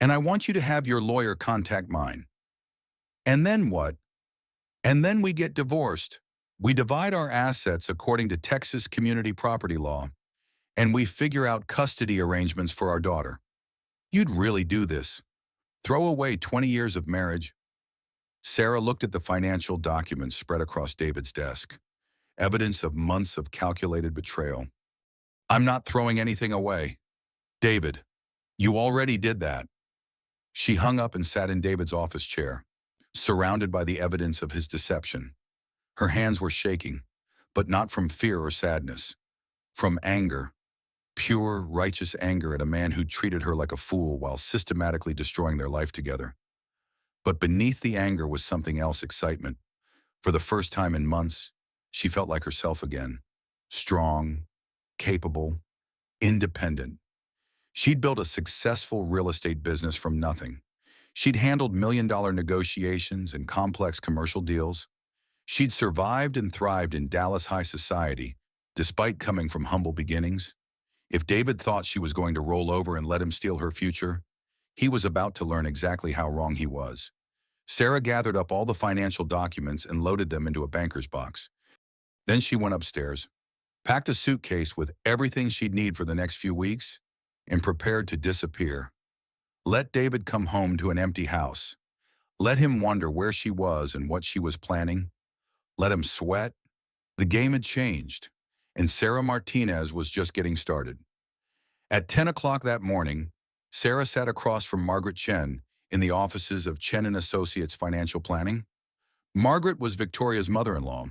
A: And I want you to have your lawyer contact mine. And then what? And then we get divorced. We divide our assets according to Texas community property law, and we figure out custody arrangements for our daughter. You'd really do this. Throw away 20 years of marriage. Sarah looked at the financial documents spread across David's desk, evidence of months of calculated betrayal. I'm not throwing anything away. David, you already did that. She hung up and sat in David's office chair, surrounded by the evidence of his deception. Her hands were shaking, but not from fear or sadness, from anger, pure, righteous anger at a man who treated her like a fool while systematically destroying their life together. But beneath the anger was something else, excitement. For the first time in months, she felt like herself again, strong, capable, independent. She'd built a successful real estate business from nothing. She'd handled million-dollar negotiations and complex commercial deals. She'd survived and thrived in Dallas high society, despite coming from humble beginnings. If David thought she was going to roll over and let him steal her future, he was about to learn exactly how wrong he was. Sarah gathered up all the financial documents and loaded them into a banker's box. Then she went upstairs, packed a suitcase with everything she'd need for the next few weeks, and prepared to disappear. Let David come home to an empty house. Let him wonder where she was and what she was planning. Let him sweat. The game had changed, and Sarah Martinez was just getting started. At 10 o'clock that morning, Sarah sat across from Margaret Chen in the offices of Chen and Associates Financial Planning. Margaret was Victoria's mother-in-law,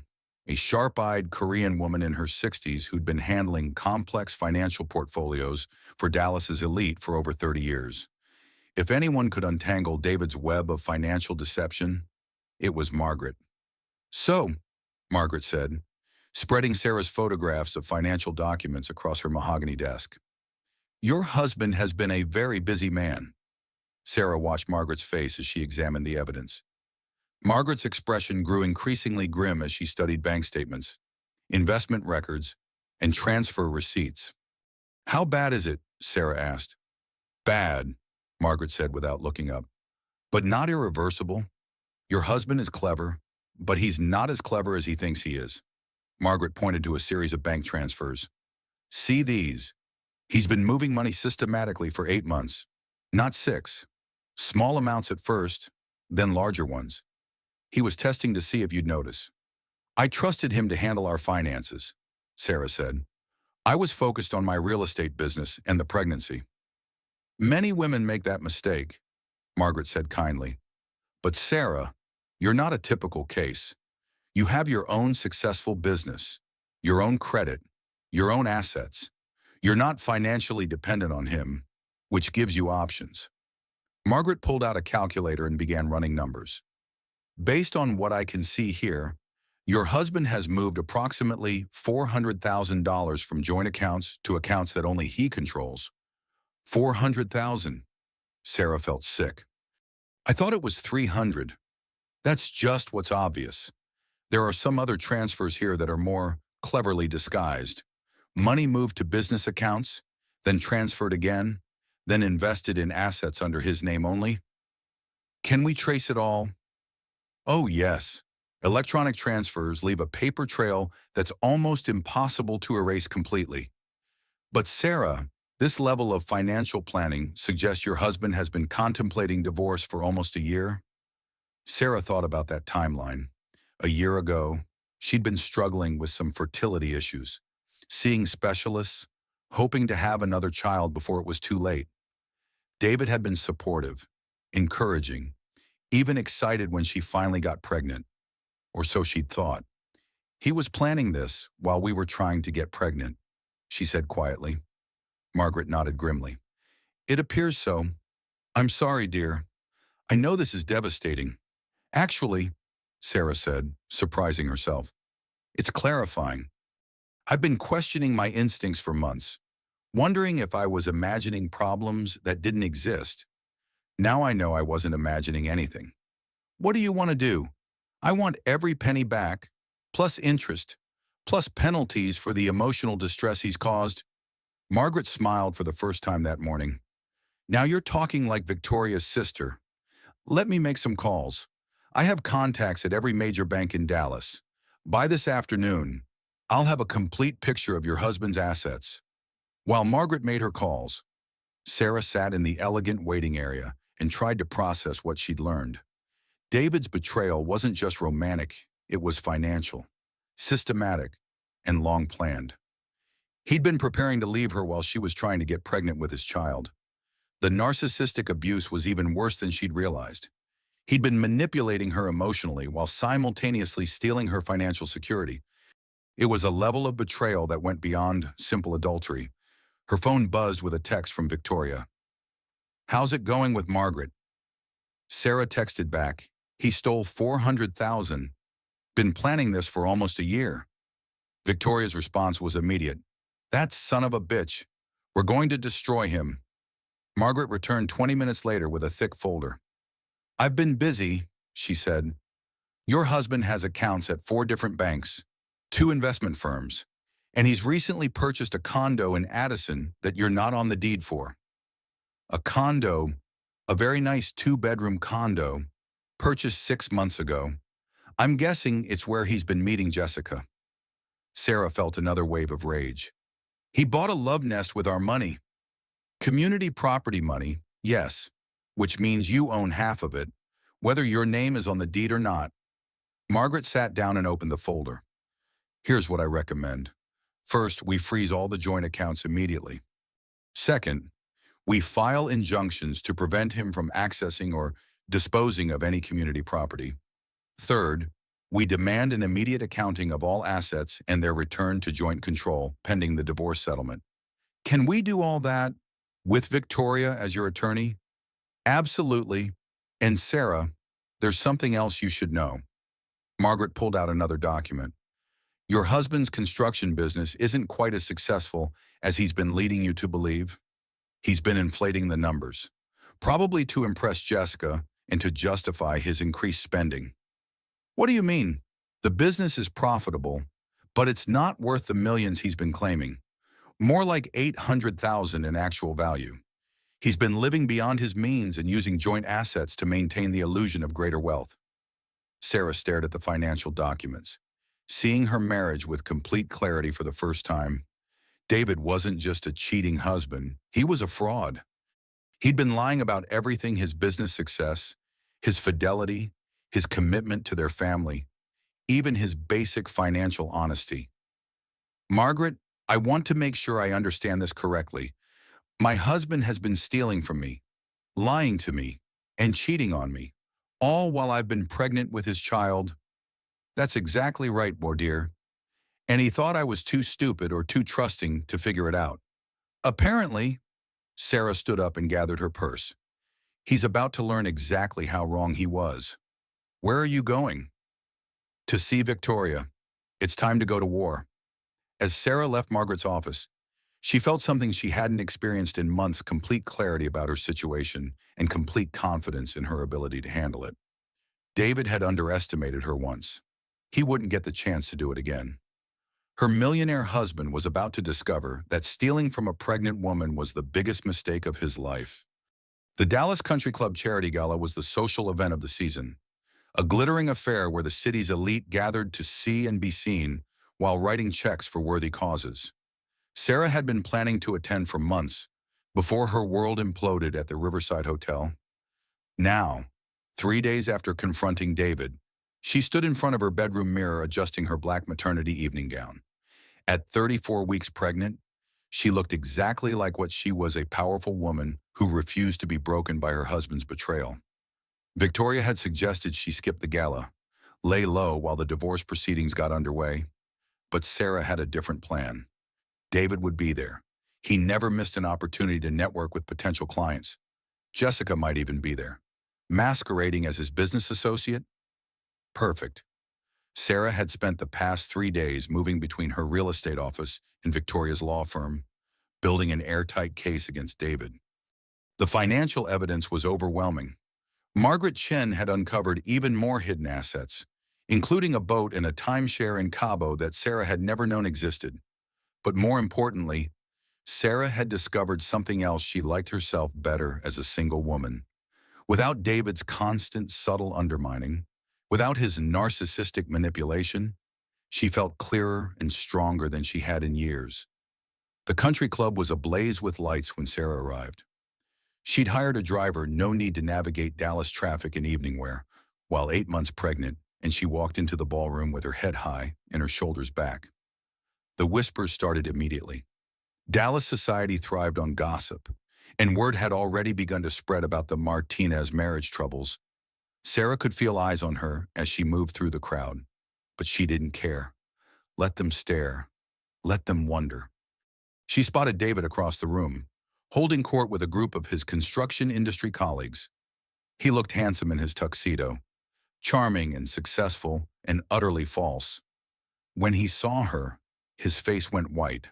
A: a sharp-eyed Korean woman in her 60s who'd been handling complex financial portfolios for Dallas's elite for over 30 years. If anyone could untangle David's web of financial deception, it was Margaret. "So," Margaret said, spreading Sarah's photographs of financial documents across her mahogany desk. "Your husband has been a very busy man." Sarah watched Margaret's face as she examined the evidence. Margaret's expression grew increasingly grim as she studied bank statements, investment records, and transfer receipts. "How bad is it?" Sarah asked. "Bad," Margaret said without looking up. "But not irreversible. Your husband is clever, but he's not as clever as he thinks he is." Margaret pointed to a series of bank transfers. "See these. He's been moving money systematically for 8 months, not 6. Small amounts at first, then larger ones. He was testing to see if you'd notice. I trusted him to handle our finances," Sarah said. "I was focused on my real estate business and the pregnancy." "Many women make that mistake," Margaret said kindly. "But Sarah, you're not a typical case. You have your own successful business, your own credit, your own assets. You're not financially dependent on him, which gives you options." Margaret pulled out a calculator and began running numbers. "Based on what I can see here, your husband has moved approximately $400,000 from joint accounts to accounts that only he controls." $400,000. Sarah felt sick. "I thought it was 300. That's just what's obvious. There are some other transfers here that are more cleverly disguised. Money moved to business accounts, then transferred again, then invested in assets under his name only." "Can we trace it all?" "Oh, yes. Electronic transfers leave a paper trail that's almost impossible to erase completely." "But Sarah, this level of financial planning suggests your husband has been contemplating divorce for almost a year." Sarah thought about that timeline. A year ago, she'd been struggling with some fertility issues, seeing specialists, hoping to have another child before it was too late. David had been supportive, encouraging, even excited when she finally got pregnant, or so she'd thought. "He was planning this while we were trying to get pregnant," she said quietly. Margaret nodded grimly. "It appears so. I'm sorry, dear. I know this is devastating." "Actually," Sarah said, surprising herself, "it's clarifying. I've been questioning my instincts for months, wondering if I was imagining problems that didn't exist. Now I know I wasn't imagining anything." "What do you want to do?" "I want every penny back, plus interest, plus penalties for the emotional distress he's caused." Margaret smiled for the first time that morning. "Now you're talking like Victoria's sister. Let me make some calls. I have contacts at every major bank in Dallas. By this afternoon, I'll have a complete picture of your husband's assets." While Margaret made her calls, Sarah sat in the elegant waiting area and tried to process what she'd learned. David's betrayal wasn't just romantic, it was financial, systematic, and long-planned. He'd been preparing to leave her while she was trying to get pregnant with his child. The narcissistic abuse was even worse than she'd realized. He'd been manipulating her emotionally while simultaneously stealing her financial security. It was a level of betrayal that went beyond simple adultery. Her phone buzzed with a text from Victoria. "How's it going with Margaret?" Sarah texted back, "He stole 400,000. Been planning this for almost a year." Victoria's response was immediate. "That son of a bitch. We're going to destroy him." Margaret returned 20 minutes later with a thick folder. "I've been busy," she said. "Your husband has accounts at 4 different banks, 2 investment firms, and he's recently purchased a condo in Addison that you're not on the deed for." A condo, a very nice 2-bedroom condo, purchased 6 months ago. "I'm guessing it's where he's been meeting Jessica." Sarah felt another wave of rage. "He bought a love nest with our money." "Community property money, yes, which means you own half of it, whether your name is on the deed or not." Margaret sat down and opened the folder. "Here's what I recommend. First, we freeze all the joint accounts immediately. Second, We file injunctions to prevent him from accessing or disposing of any community property. Third, we demand an immediate accounting of all assets and their return to joint control pending the divorce settlement. Can we do all that with Victoria as your attorney? Absolutely. And Sarah, there's something else you should know. Margaret pulled out another document. Your husband's construction business isn't quite as successful as he's been leading you to believe. He's been inflating the numbers, probably to impress Jessica and to justify his increased spending. What do you mean? The business is profitable, but it's not worth the millions he's been claiming. More like 800,000 in actual value. He's been living beyond his means and using joint assets to maintain the illusion of greater wealth. Sarah stared at the financial documents, seeing her marriage with complete clarity for the first time. David wasn't just a cheating husband, he was a fraud. He'd been lying about everything: his business success, his fidelity, his commitment to their family, even his basic financial honesty. Margaret, I want to make sure I understand this correctly. My husband has been stealing from me, lying to me, and cheating on me, all while I've been pregnant with his child. That's exactly right, mon dear. And he thought I was too stupid or too trusting to figure it out. Apparently, Sarah stood up and gathered her purse. He's about to learn exactly how wrong he was. Where are you going? To see Victoria. It's time to go to war. As Sarah left Margaret's office, she felt something she hadn't experienced in months: complete clarity about her situation and complete confidence in her ability to handle it. David had underestimated her once. He wouldn't get the chance to do it again. Her millionaire husband was about to discover that stealing from a pregnant woman was the biggest mistake of his life. The Dallas Country Club Charity Gala was the social event of the season, a glittering affair where the city's elite gathered to see and be seen while writing checks for worthy causes. Sarah had been planning to attend for months before her world imploded at the Riverside Hotel. Now, 3 days after confronting David, she stood in front of her bedroom mirror adjusting her black maternity evening gown. At 34 weeks pregnant, she looked exactly like what she was: a powerful woman who refused to be broken by her husband's betrayal. Victoria had suggested she skip the gala, lay low while the divorce proceedings got underway. But Sarah had a different plan. David would be there. He never missed an opportunity to network with potential clients. Jessica might even be there, masquerading as his business associate. Perfect. Sarah had spent the past 3 days moving between her real estate office and Victoria's law firm, building an airtight case against David. The financial evidence was overwhelming. Margaret Chen had uncovered even more hidden assets, including a boat and a timeshare in Cabo that Sarah had never known existed. But more importantly, Sarah had discovered something else: she liked herself better as a single woman. Without David's constant, subtle undermining, without his narcissistic manipulation, she felt clearer and stronger than she had in years. The country club was ablaze with lights when Sarah arrived. She'd hired a driver, no need to navigate Dallas traffic in evening wear, while 8 months pregnant, and she walked into the ballroom with her head high and her shoulders back. The whispers started immediately. Dallas society thrived on gossip, and word had already begun to spread about the Martinez marriage troubles. Sarah could feel eyes on her as she moved through the crowd, but she didn't care. Let them stare. Let them wonder. She spotted David across the room, holding court with a group of his construction industry colleagues. He looked handsome in his tuxedo, charming and successful and utterly false. When he saw her, his face went white.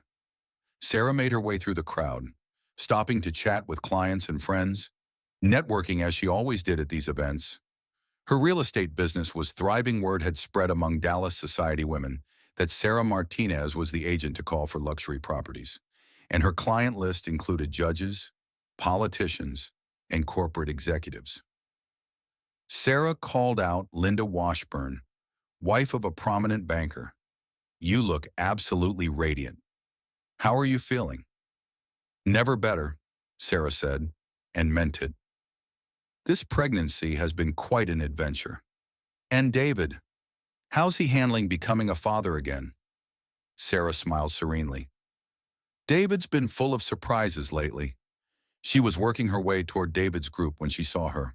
A: Sarah made her way through the crowd, stopping to chat with clients and friends, networking as she always did at these events. Her real estate business was thriving. Word had spread among Dallas society women that Sarah Martinez was the agent to call for luxury properties, and her client list included judges, politicians, and corporate executives. Sarah called out Linda Washburn, wife of a prominent banker. "You look absolutely radiant. How are you feeling?" "Never better," Sarah said, and meant it. "This pregnancy has been quite an adventure." "And David, how's he handling becoming a father again?" Sarah smiled serenely. "David's been full of surprises lately. She was working her way toward David's group when she saw her.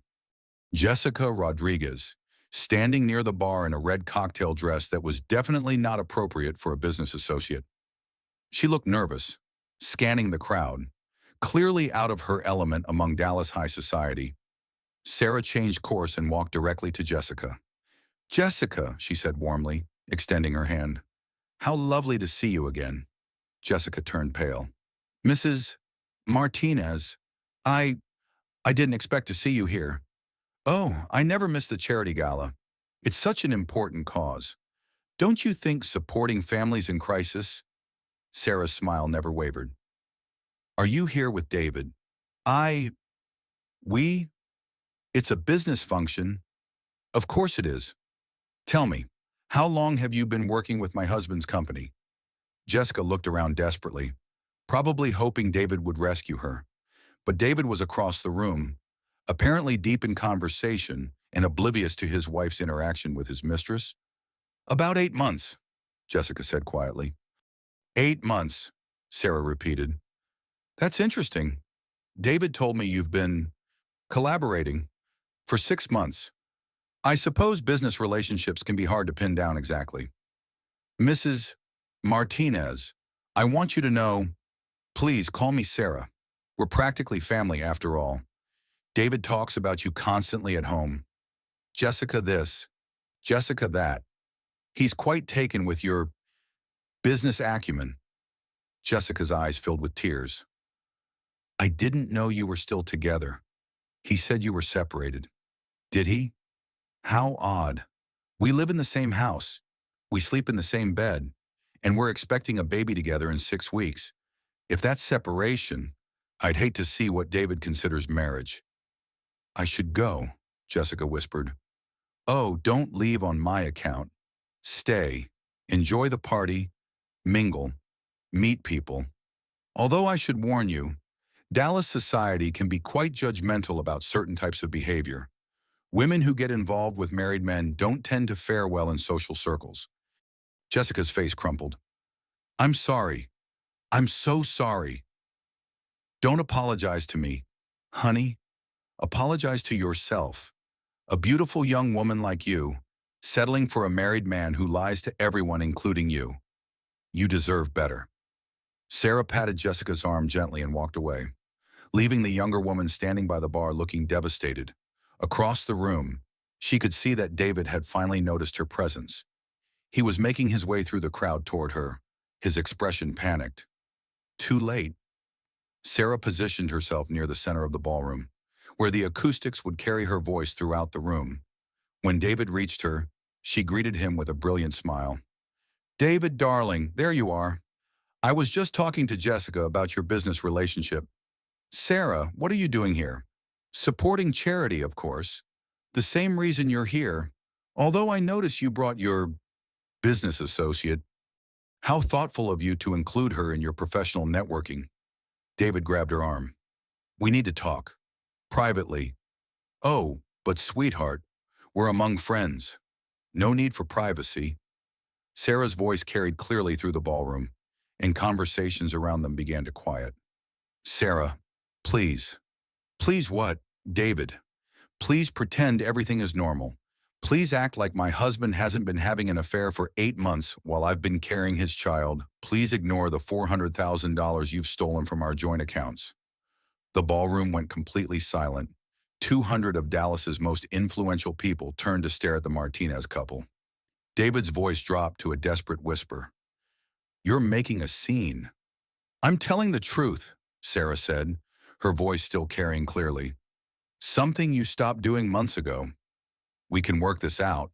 A: Jessica Rodriguez, standing near the bar in a red cocktail dress that was definitely not appropriate for a business associate. She looked nervous, scanning the crowd, clearly out of her element among Dallas high society. Sarah changed course and walked directly to Jessica. "Jessica," she said warmly, extending her hand. "How lovely to see you again." Jessica turned pale. "Mrs. Martinez, I I didn't expect to see you here." "Oh, I never miss the charity gala. It's such an important cause. Don't you think supporting families in crisis?" Sarah's smile never wavered. "Are you here with David?" "I... we... It's a business function." "Of course it is. Tell me, how long have you been working with my husband's company?" Jessica looked around desperately, probably hoping David would rescue her. But David was across the room, apparently deep in conversation and oblivious to his wife's interaction with his mistress. "About 8 months," Jessica said quietly. "8 months," Sarah repeated. "That's interesting. David told me you've been collaborating for 6 months. I suppose business relationships can be hard to pin down exactly." "Mrs. Martinez, I want you to know, please call me Sarah. We're practically family after all. David talks about you constantly at home. Jessica this, Jessica that. He's quite taken with your business acumen." Jessica's eyes filled with tears. "I didn't know you were still together. He said you were separated." "Did he? How odd. We live in the same house. We sleep in the same bed. And we're expecting a baby together in 6 weeks. If that's separation, I'd hate to see what David considers marriage." "I should go," Jessica whispered. "Oh, don't leave on my account. Stay. Enjoy the party. Mingle. Meet people. Although I should warn you, Dallas society can be quite judgmental about certain types of behavior. Women who get involved with married men don't tend to fare well in social circles." Jessica's face crumpled. "I'm sorry. I'm so sorry." "Don't apologize to me, honey. Apologize to yourself. A beautiful young woman like you, settling for a married man who lies to everyone, including you. You deserve better." Sarah patted Jessica's arm gently and walked away, leaving the younger woman standing by the bar looking devastated. Across the room, she could see that David had finally noticed her presence. He was making his way through the crowd toward her, his expression panicked. Too late. Sarah positioned herself near the center of the ballroom, where the acoustics would carry her voice throughout the room. When David reached her, she greeted him with a brilliant smile. "David, darling, there you are. I was just talking to Jessica about your business relationship." "Sarah, what are you doing here?" "Supporting charity, of course. The same reason you're here. Although I notice you brought your business associate. How thoughtful of you to include her in your professional networking." David grabbed her arm. "We need to talk. Privately." "Oh, but sweetheart, we're among friends. No need for privacy." Sarah's voice carried clearly through the ballroom, and conversations around them began to quiet. "Sarah, please." "Please what, David? Please pretend everything is normal. Please act like my husband hasn't been having an affair for 8 months while I've been carrying his child. Please ignore the $400,000 you've stolen from our joint accounts." The ballroom went completely silent. 200 of Dallas's most influential people turned to stare at the Martinez couple. David's voice dropped to a desperate whisper. "You're making a scene." "I'm telling the truth," Sarah said, her voice still carrying clearly. "Something you stopped doing months ago. We can work this out.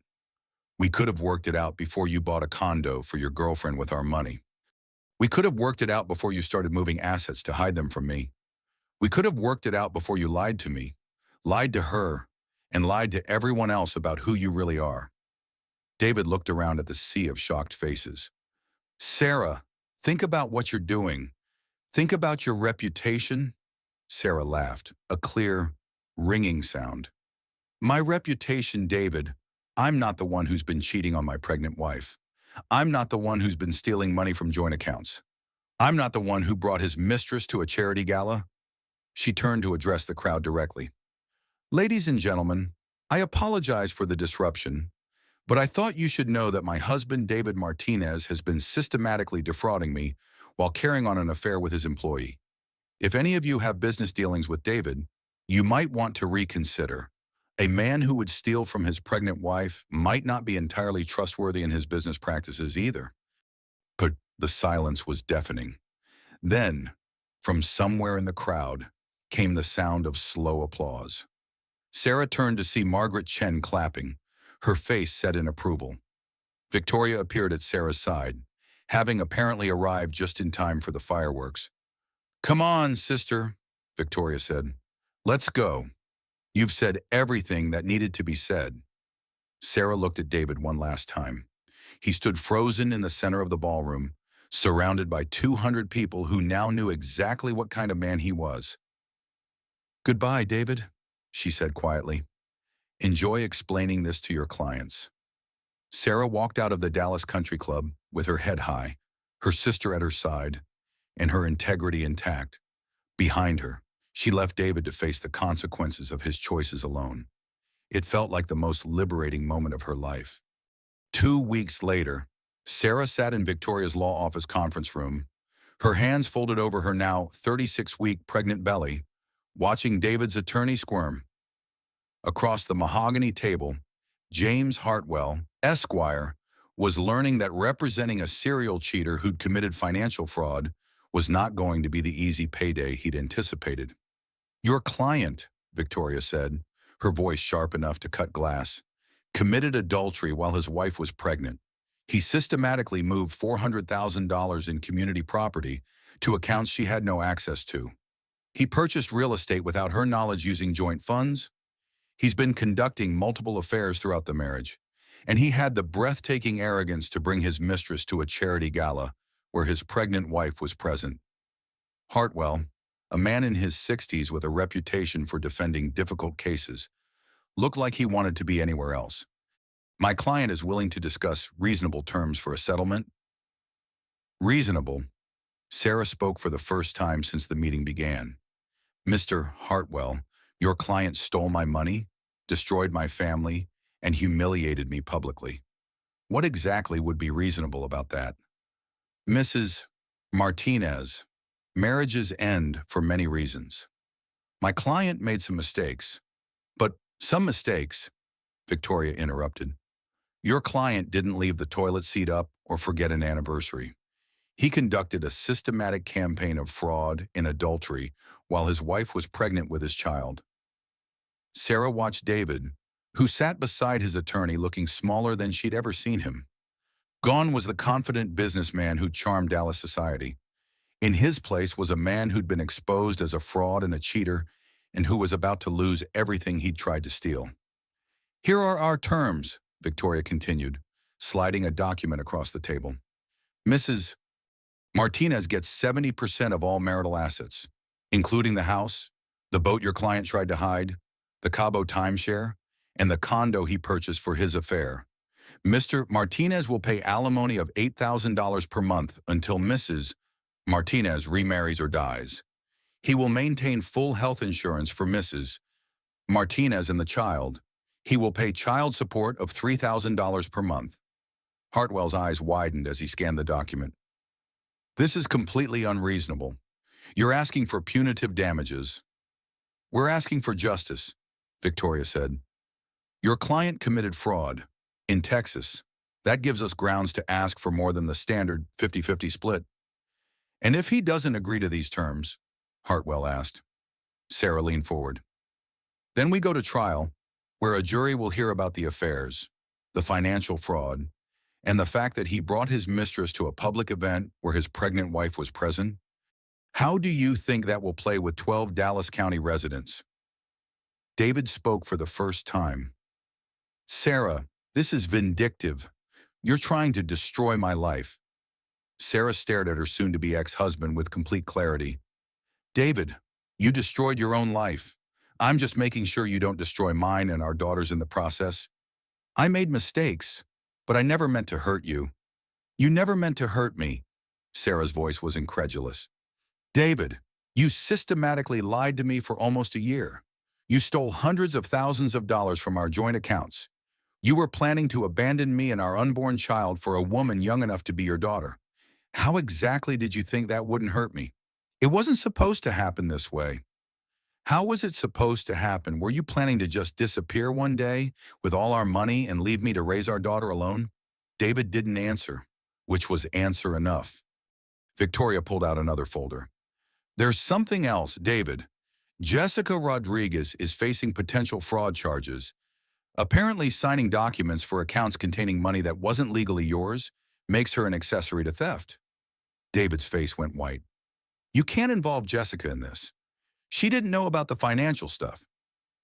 A: We could have worked it out before you bought a condo for your girlfriend with our money. We could have worked it out before you started moving assets to hide them from me. We could have worked it out before you lied to me, lied to her, and lied to everyone else about who you really are." David looked around at the sea of shocked faces. "Sarah, think about what you're doing. Think about your reputation." Sarah laughed, a clear, ringing sound. "My reputation, David. I'm not the one who's been cheating on my pregnant wife. I'm not the one who's been stealing money from joint accounts. I'm not the one who brought his mistress to a charity gala. She turned to address the crowd directly. Ladies and gentlemen, I apologize for the disruption, but I thought you should know that my husband, David Martinez, has been systematically defrauding me while carrying on an affair with his employee. If any of you have business dealings with David, you might want to reconsider. A man who would steal from his pregnant wife might not be entirely trustworthy in his business practices either. But the silence was deafening. Then, from somewhere in the crowd, came the sound of slow applause. Sarah turned to see Margaret Chen clapping, her face set in approval. Victoria appeared at Sarah's side, having apparently arrived just in time for the fireworks. "Come on, sister," Victoria said. "Let's go. You've said everything that needed to be said." Sarah looked at David one last time. He stood frozen in the center of the ballroom, surrounded by 200 people who now knew exactly what kind of man he was. "Goodbye, David," she said quietly. "Enjoy explaining this to your clients." Sarah walked out of the Dallas Country Club with her head high, her sister at her side, and her integrity intact. Behind her, she left David to face the consequences of his choices alone. It felt like the most liberating moment of her life. 2 weeks later, Sarah sat in Victoria's law office conference room, her hands folded over her now 36-week pregnant belly, watching David's attorney squirm. Across the mahogany table, James Hartwell, Esquire, was learning that representing a serial cheater who'd committed financial fraud was not going to be the easy payday he'd anticipated. "Your client," Victoria said, her voice sharp enough to cut glass, "committed adultery while his wife was pregnant. He systematically moved $400,000 in community property to accounts she had no access to. He purchased real estate without her knowledge using joint funds. He's been conducting multiple affairs throughout the marriage, and he had the breathtaking arrogance to bring his mistress to a charity gala where his pregnant wife was present." Hartwell, a man in his 60s with a reputation for defending difficult cases, looked like he wanted to be anywhere else. "My client is willing to discuss reasonable terms for a settlement." "Reasonable?" Sarah spoke for the first time since the meeting began. "Mr. Hartwell, your client stole my money, destroyed my family, and humiliated me publicly. What exactly would be reasonable about that?" "Mrs. Martinez, marriages end for many reasons. My client made some mistakes." "But some mistakes," Victoria interrupted. "Your client didn't leave the toilet seat up or forget an anniversary. He conducted a systematic campaign of fraud and adultery while his wife was pregnant with his child." Sarah watched David, who sat beside his attorney looking smaller than she'd ever seen him. Gone was the confident businessman who charmed Dallas society. In his place was a man who'd been exposed as a fraud and a cheater and who was about to lose everything he'd tried to steal. "Here are our terms," Victoria continued, sliding a document across the table. "Mrs. Martinez gets 70% of all marital assets, including the house, the boat your client tried to hide, the Cabo timeshare, and the condo he purchased for his affair. Mr. Martinez will pay alimony of $8,000 per month until Mrs. Martinez remarries or dies. He will maintain full health insurance for Mrs. Martinez and the child. He will pay child support of $3,000 per month." Hartwell's eyes widened as he scanned the document. "This is completely unreasonable. You're asking for punitive damages." "We're asking for justice," Victoria said. "Your client committed fraud in Texas. That gives us grounds to ask for more than the standard 50-50 split." "And if he doesn't agree to these terms?" Hartwell asked. Sarah leaned forward. "Then we go to trial, where a jury will hear about the affairs, the financial fraud, and the fact that he brought his mistress to a public event where his pregnant wife was present. How do you think that will play with 12 Dallas County residents?" David spoke for the first time. "Sarah, this is vindictive. You're trying to destroy my life." Sarah stared at her soon-to-be ex-husband with complete clarity. "David, you destroyed your own life. I'm just making sure you don't destroy mine and our daughters in the process. I made mistakes, but I never meant to hurt you." "You never meant to hurt me." Sarah's voice was incredulous. "David, You systematically lied to me for almost a year. You stole hundreds of thousands of dollars from our joint accounts. You were planning to abandon me and our unborn child for a woman young enough to be your daughter. How exactly did you think that wouldn't hurt me? It wasn't supposed to happen this way. How was it supposed to happen? Were you planning to just disappear one day with all our money and leave me to raise our daughter alone? David didn't answer, which was answer enough. Victoria pulled out another folder. There's something else, David. Jessica Rodriguez is facing potential fraud charges. Apparently, signing documents for accounts containing money that wasn't legally yours makes her an accessory to theft. David's face went white. You can't involve Jessica in this. She didn't know about the financial stuff.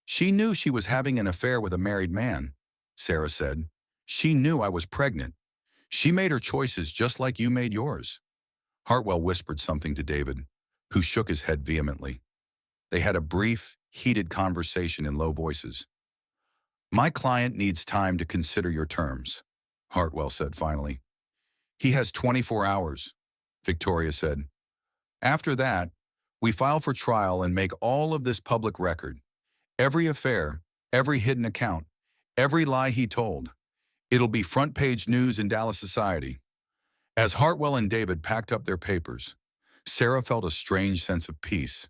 A: She knew she was having an affair with a married man, Sarah said. She knew I was pregnant. She made her choices just like you made yours. Hartwell whispered something to David, who shook his head vehemently. They had a brief, heated conversation in low voices. My client needs time to consider your terms, Hartwell said finally. He has 24 hours, Victoria said. After that, we file for trial and make all of this public record. Every affair, every hidden account, every lie he told. It'll be front-page news in Dallas society. As Hartwell and David packed up their papers, Sarah felt a strange sense of peace.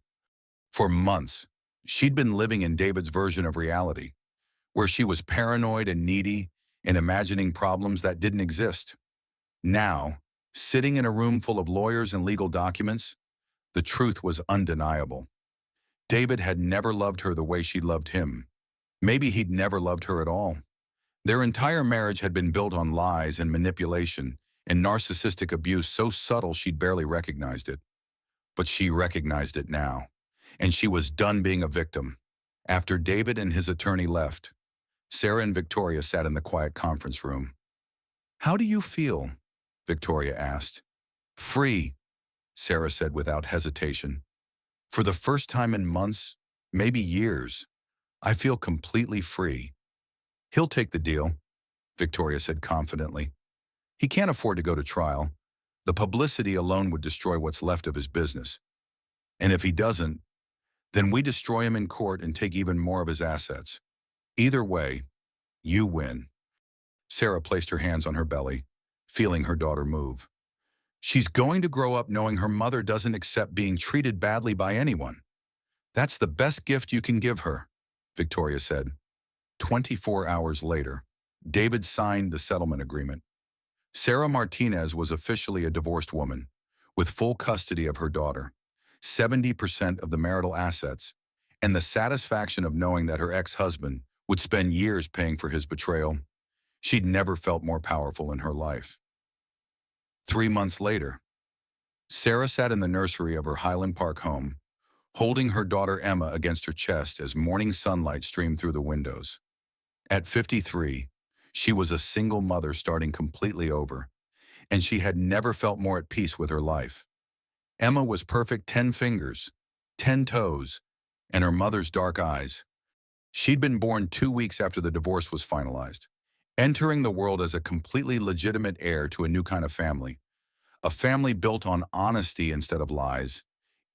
A: For months, she'd been living in David's version of reality, where she was paranoid and needy and imagining problems that didn't exist. Now, sitting in a room full of lawyers and legal documents, the truth was undeniable. David had never loved her the way she loved him. Maybe he'd never loved her at all. Their entire marriage had been built on lies and manipulation and narcissistic abuse so subtle she'd barely recognized it. But she recognized it now, and she was done being a victim. After David and his attorney left, Sarah and Victoria sat in the quiet conference room. How do you feel? Victoria asked. Free, Sarah said without hesitation. For the first time in months, maybe years, I feel completely free. He'll take the deal, Victoria said confidently. He can't afford to go to trial. The publicity alone would destroy what's left of his business. And if he doesn't, then we destroy him in court and take even more of his assets. Either way, you win. Sarah placed her hands on her belly, feeling her daughter move. She's going to grow up knowing her mother doesn't accept being treated badly by anyone. That's the best gift you can give her, Victoria said. 24 hours later, David signed the settlement agreement. Sarah Martinez was officially a divorced woman, with full custody of her daughter, 70% of the marital assets, and the satisfaction of knowing that her ex-husband would spend years paying for his betrayal. She'd never felt more powerful in her life. 3 months later, Sarah sat in the nursery of her Highland Park home, holding her daughter Emma against her chest as morning sunlight streamed through the windows. At 53, she was a single mother starting completely over, and she had never felt more at peace with her life. Emma was perfect 10 fingers, 10 toes, and her mother's dark eyes. She'd been born 2 weeks after the divorce was finalized, entering the world as a completely legitimate heir to a new kind of family. A family built on honesty instead of lies,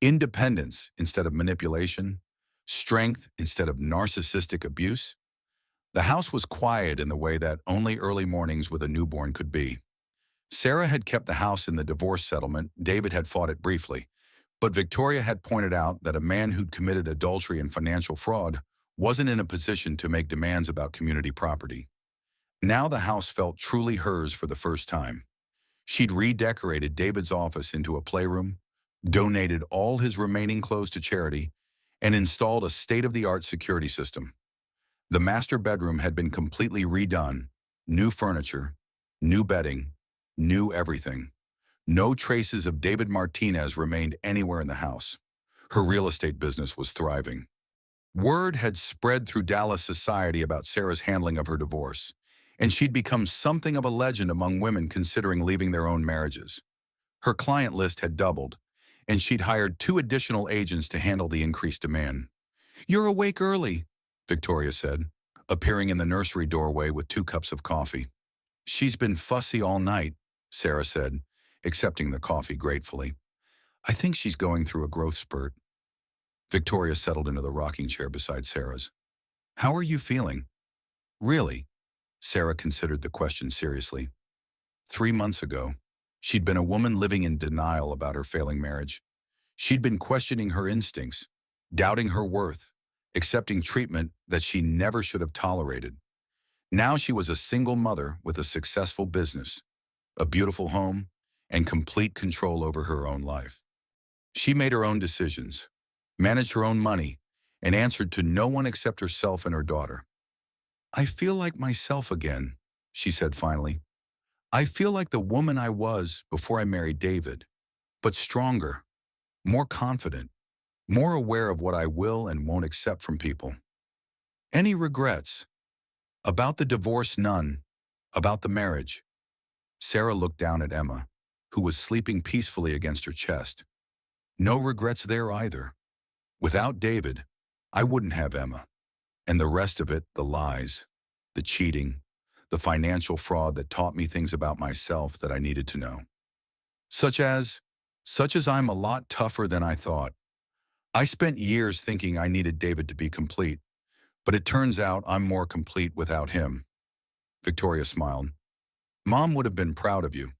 A: independence instead of manipulation, strength instead of narcissistic abuse. The house was quiet in the way that only early mornings with a newborn could be. Sarah had kept the house in the divorce settlement. David had fought it briefly, but Victoria had pointed out that a man who'd committed adultery and financial fraud wasn't in a position to make demands about community property. Now the house felt truly hers for the first time. She'd redecorated David's office into a playroom, donated all his remaining clothes to charity, and installed a state-of-the-art security system. The master bedroom had been completely redone, new furniture, new bedding, new everything. No traces of David Martinez remained anywhere in the house. Her real estate business was thriving. Word had spread through Dallas society about Sarah's handling of her divorce, and she'd become something of a legend among women considering leaving their own marriages. Her client list had doubled, and she'd hired 2 additional agents to handle the increased demand. "You're awake early," Victoria said, appearing in the nursery doorway with 2 cups of coffee. "She's been fussy all night," Sarah said, accepting the coffee gratefully. I think she's going through a growth spurt. Victoria settled into the rocking chair beside Sarah's. How are you feeling? Really? Sarah considered the question seriously. 3 months ago, she'd been a woman living in denial about her failing marriage. She'd been questioning her instincts, doubting her worth, accepting treatment that she never should have tolerated. Now she was a single mother with a successful business, a beautiful home, and complete control over her own life. She made her own decisions, managed her own money, and answered to no one except herself and her daughter. I feel like myself again, she said finally. I feel like the woman I was before I married David, but stronger, more confident, more aware of what I will and won't accept from people. Any regrets? About the divorce, none. About the marriage. Sarah looked down at Emma, who was sleeping peacefully against her chest. No regrets there either. Without David, I wouldn't have Emma. And the rest of it, the lies, the cheating, the financial fraud that taught me things about myself that I needed to know. Such as I'm a lot tougher than I thought. I spent years thinking I needed David to be complete, but it turns out I'm more complete without him. Victoria smiled. Mom would have been proud of you.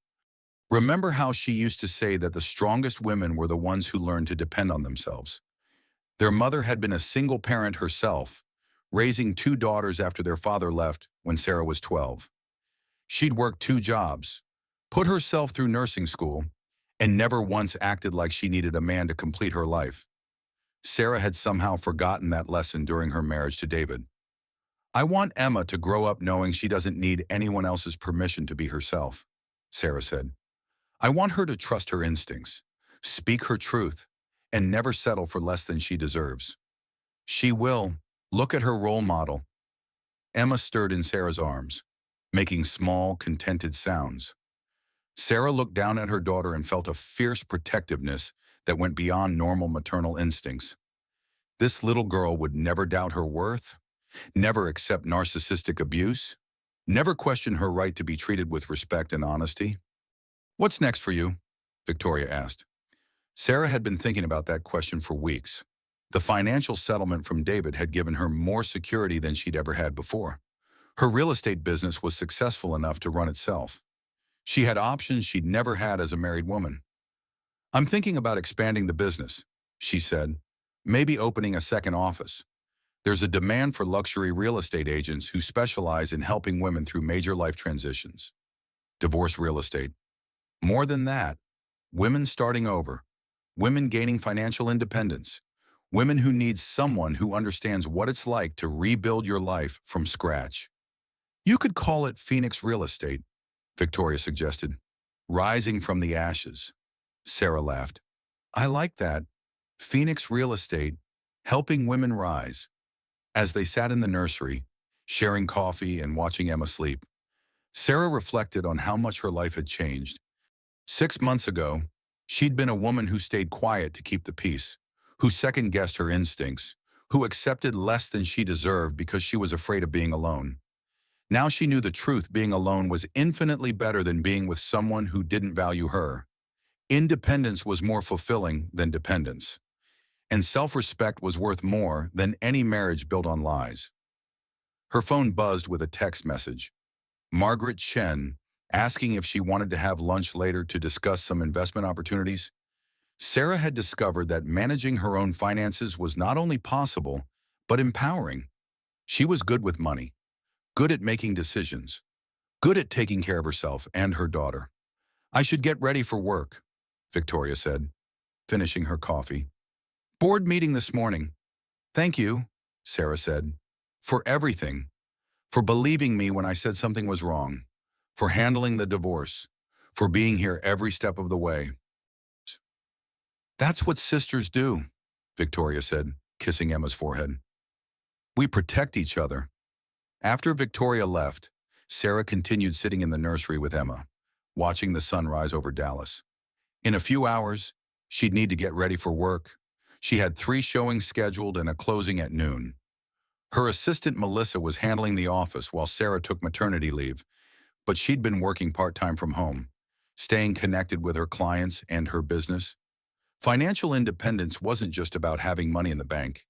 A: Remember how she used to say that the strongest women were the ones who learned to depend on themselves? Their mother had been a single parent herself, raising 2 daughters after their father left when Sarah was 12. She'd worked 2 jobs, put herself through nursing school, and never once acted like she needed a man to complete her life. Sarah had somehow forgotten that lesson during her marriage to David. I want Emma to grow up knowing she doesn't need anyone else's permission to be herself, Sarah said. I want her to trust her instincts, speak her truth, and never settle for less than she deserves. She will. Look at her role model. Emma stirred in Sarah's arms, making small, contented sounds. Sarah looked down at her daughter and felt a fierce protectiveness that went beyond normal maternal instincts. This little girl would never doubt her worth, never accept narcissistic abuse, never question her right to be treated with respect and honesty. What's next for you? Victoria asked. Sarah had been thinking about that question for weeks. The financial settlement from David had given her more security than she'd ever had before. Her real estate business was successful enough to run itself. She had options she'd never had as a married woman. I'm thinking about expanding the business, she said, maybe opening a second office. There's a demand for luxury real estate agents who specialize in helping women through major life transitions. Divorce real estate. More than that, women starting over, women gaining financial independence, women who need someone who understands what it's like to rebuild your life from scratch. You could call it Phoenix real estate, Victoria suggested. Rising from the ashes. Sarah laughed. I like that. Phoenix real estate, helping women rise. As they sat in the nursery, sharing coffee and watching Emma sleep, Sarah reflected on how much her life had changed. 6 months ago, she'd been a woman who stayed quiet to keep the peace, who second-guessed her instincts, who accepted less than she deserved because she was afraid of being alone. Now she knew the truth: being alone was infinitely better than being with someone who didn't value her. Independence was more fulfilling than dependence, and self-respect was worth more than any marriage built on lies. Her phone buzzed with a text message. Margaret Chen, asking if she wanted to have lunch later to discuss some investment opportunities. Sarah had discovered that managing her own finances was not only possible, but empowering. She was good with money, good at making decisions, good at taking care of herself and her daughter. I should get ready for work, Victoria said, finishing her coffee. Board meeting this morning. Thank you, Sarah said, for everything, for believing me when I said something was wrong, for handling the divorce, for being here every step of the way. That's what sisters do, Victoria said, kissing Emma's forehead. We protect each other. After Victoria left, Sarah continued sitting in the nursery with Emma, watching the sun rise over Dallas. In a few hours, she'd need to get ready for work. She had 3 showings scheduled and a closing at noon. Her assistant Melissa was handling the office while Sarah took maternity leave, but she'd been working part-time from home, staying connected with her clients and her business. Financial independence wasn't just about having money in the bank.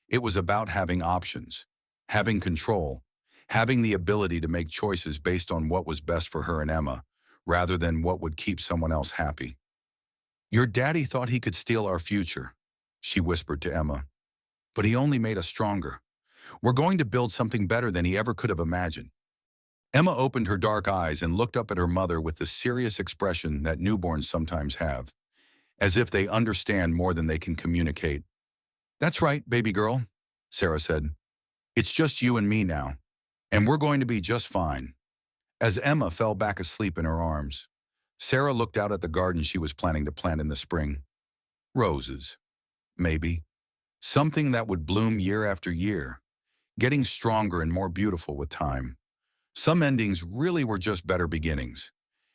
A: It was about having options, having control, having the ability to make choices based on what was best for her and Emma, rather than what would keep someone else happy. "Your daddy thought he could steal our future," she whispered to Emma. "But he only made us stronger. We're going to build something better than he ever could have imagined." Emma opened her dark eyes and looked up at her mother with the serious expression that newborns sometimes have, as if they understand more than they can communicate. "That's right, baby girl," Sarah said. "It's just you and me now, and we're going to be just fine." As Emma fell back asleep in her arms, Sarah looked out at the garden she was planning to plant in the spring. Roses, maybe. Something that would bloom year after year, getting stronger and more beautiful with time. Some endings really were just better beginnings,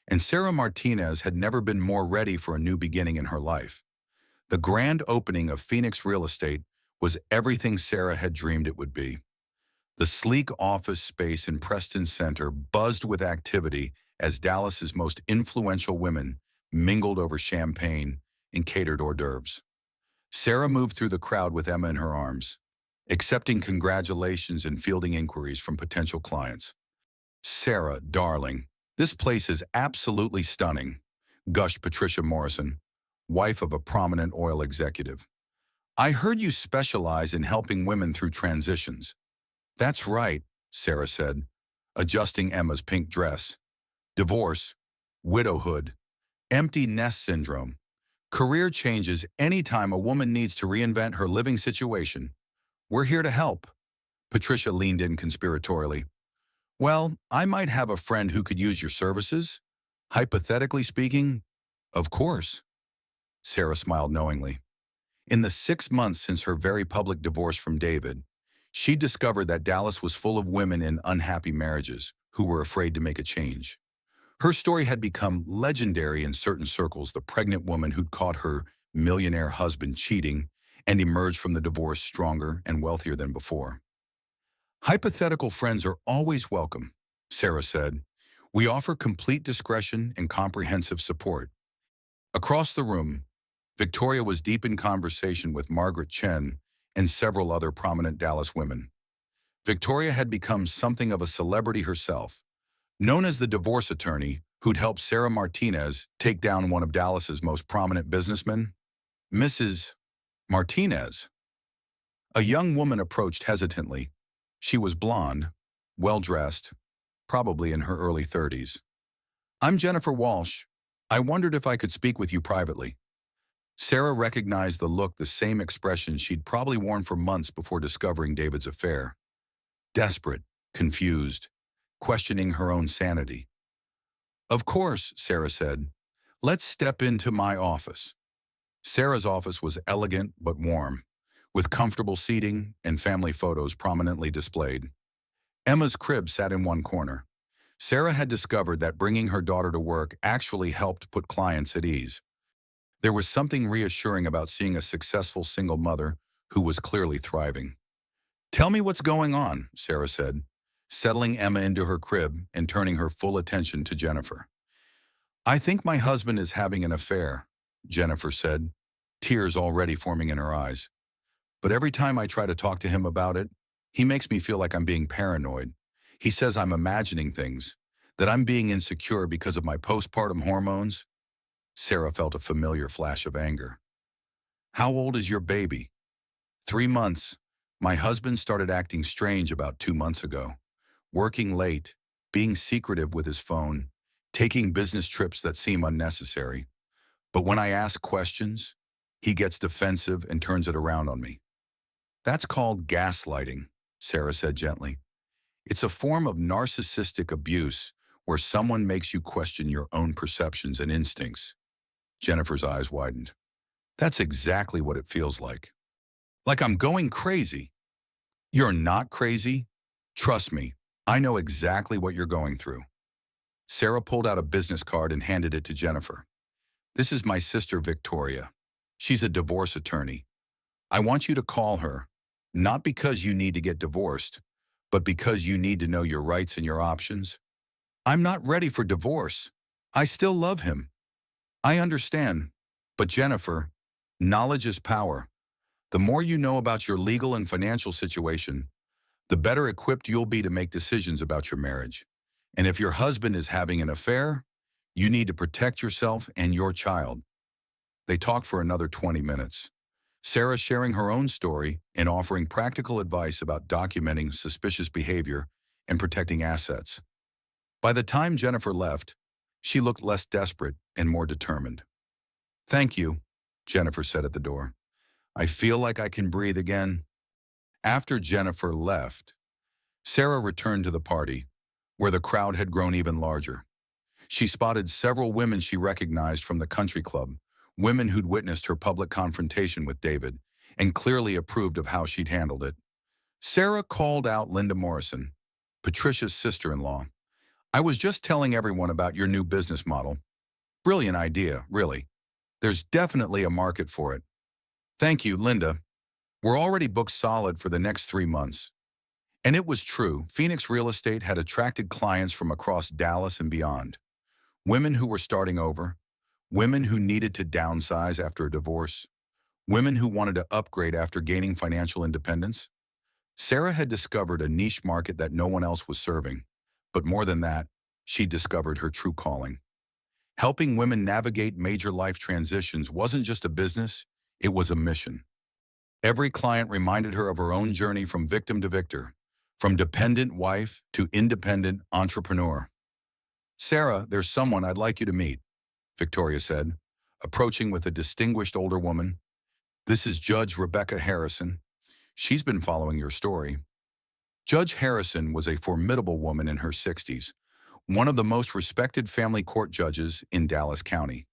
A: and Sarah Martinez had never been more ready for a new beginning in her life. The grand opening of Phoenix Real Estate was everything Sarah had dreamed it would be. The sleek office space in Preston Center buzzed with activity as Dallas's most influential women mingled over champagne and catered hors d'oeuvres. Sarah moved through the crowd with Emma in her arms, accepting congratulations and fielding inquiries from potential clients. "Sarah, darling, this place is absolutely stunning," gushed Patricia Morrison, wife of a prominent oil executive. "I heard you specialize in helping women through transitions." "That's right," Sarah said, adjusting Emma's pink dress. "Divorce, widowhood, empty nest syndrome, career changes anytime a woman needs to reinvent her living situation. We're here to help." Patricia leaned in conspiratorially. "Well, I might have a friend who could use your services. Hypothetically speaking, of course." Sarah smiled knowingly. In the 6 months since her very public divorce from David, she discovered that Dallas was full of women in unhappy marriages who were afraid to make a change. Her story had become legendary in certain circles, the pregnant woman who'd caught her millionaire husband cheating and emerged from the divorce stronger and wealthier than before. "Hypothetical friends are always welcome," Sarah said. "We offer complete discretion and comprehensive support." Across the room, Victoria was deep in conversation with Margaret Chen and several other prominent Dallas women. Victoria had become something of a celebrity herself, known as the divorce attorney who'd helped Sarah Martinez take down one of Dallas's most prominent businessmen. "Mrs. Martinez." A young woman approached hesitantly. She was blonde, well-dressed, probably in her early 30s. "I'm Jennifer Walsh. I wondered if I could speak with you privately." Sarah recognized the look, the same expression she'd probably worn for months before discovering David's affair. Desperate, confused, questioning her own sanity. "Of course," Sarah said. "Let's step into my office." Sarah's office was elegant but warm, with comfortable seating and family photos prominently displayed. Emma's crib sat in one corner. Sarah had discovered that bringing her daughter to work actually helped put clients at ease. There was something reassuring about seeing a successful single mother who was clearly thriving. "Tell me what's going on," Sarah said, settling Emma into her crib and turning her full attention to Jennifer. "I think my husband is having an affair," Jennifer said, tears already forming in her eyes. "But every time I try to talk to him about it, he makes me feel like I'm being paranoid. He says I'm imagining things, that I'm being insecure because of my postpartum hormones." Sarah felt a familiar flash of anger. "How old is your baby?" 3 months. My husband started acting strange about 2 months ago. Working late, being secretive with his phone, taking business trips that seem unnecessary. But when I ask questions, he gets defensive and turns it around on me. "That's called gaslighting," Sarah said gently. "It's a form of narcissistic abuse where someone makes you question your own perceptions and instincts." Jennifer's eyes widened. "That's exactly what it feels like. Like I'm going crazy." "You're not crazy. Trust me, I know exactly what you're going through." Sarah pulled out a business card and handed it to Jennifer. "This is my sister Victoria. She's a divorce attorney. I want you to call her, not because you need to get divorced, but because you need to know your rights and your options." "I'm not ready for divorce. I still love him." "I understand. But Jennifer, Knowledge is power. The more you know about your legal and financial situation, the better equipped you'll be to make decisions about your marriage. And if your husband is having an affair, you need to protect yourself and your child. They talked for another 20 minutes. Sarah sharing her own story and offering practical advice about documenting suspicious behavior and protecting assets. By the time Jennifer left, she looked less desperate and more determined. "Thank you," Jennifer said at the door. "I feel like I can breathe again." After Jennifer left, Sarah returned to the party, where the crowd had grown even larger. She spotted several women she recognized from the country club, women who'd witnessed her public confrontation with David, and clearly approved of how she'd handled it. Sarah called out Linda Morrison, Patricia's sister-in-law. "I was just telling everyone about your new business model. Brilliant idea, really. There's definitely a market for it." "Thank you, Linda. We're already booked solid for the next 3 months." And it was true. Phoenix real estate had attracted clients from across Dallas and beyond. Women who were starting over, women who needed to downsize after a divorce, women who wanted to upgrade after gaining financial independence. Sarah had discovered a niche market that no one else was serving. But more than that, she discovered her true calling. Helping women navigate major life transitions wasn't just a business, it was a mission. Every client reminded her of her own journey from victim to victor, from dependent wife to independent entrepreneur. "Sarah, there's someone I'd like you to meet," Victoria said, approaching with a distinguished older woman. "This is Judge Rebecca Harrison. She's been following your story." Judge Harrison was a formidable woman in her 60s, one of the most respected family court judges in Dallas County.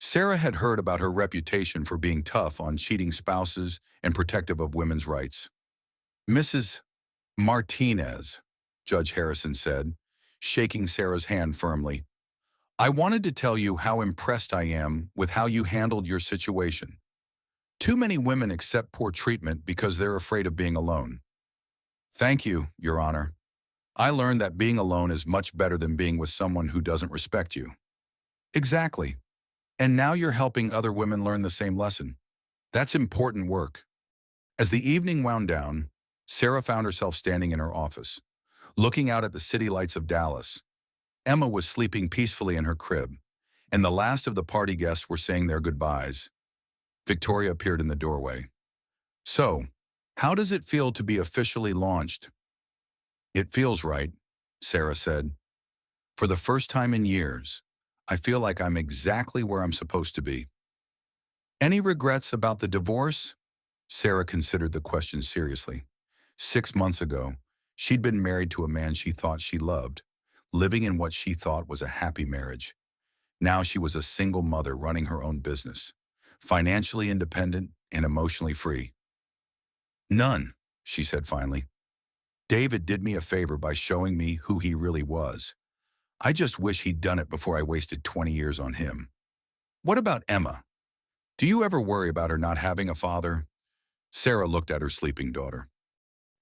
A: Sarah had heard about her reputation for being tough on cheating spouses and protective of women's rights. "Mrs. Martinez," Judge Harrison said, shaking Sarah's hand firmly, "I wanted to tell you how impressed I am with how you handled your situation. Too many women accept poor treatment because they're afraid of being alone." "Thank you, Your Honor. I learned that being alone is much better than being with someone who doesn't respect you." "Exactly. And now you're helping other women learn the same lesson. That's important work." As the evening wound down, Sarah found herself standing in her office, looking out at the city lights of Dallas. Emma was sleeping peacefully in her crib, and the last of the party guests were saying their goodbyes. Victoria appeared in the doorway. "So, how does it feel to be officially launched?" "It feels right," Sarah said. "For the first time in years, I feel like I'm exactly where I'm supposed to be." "Any regrets about the divorce?" Sarah considered the question seriously. 6 months ago, she'd been married to a man she thought she loved, living in what she thought was a happy marriage. Now she was a single mother running her own business, financially independent and emotionally free. "None," she said finally. "David did me a favor by showing me who he really was. I just wish he'd done it before I wasted 20 years on him." "What about Emma? Do you ever worry about her not having a father?" Sarah looked at her sleeping daughter.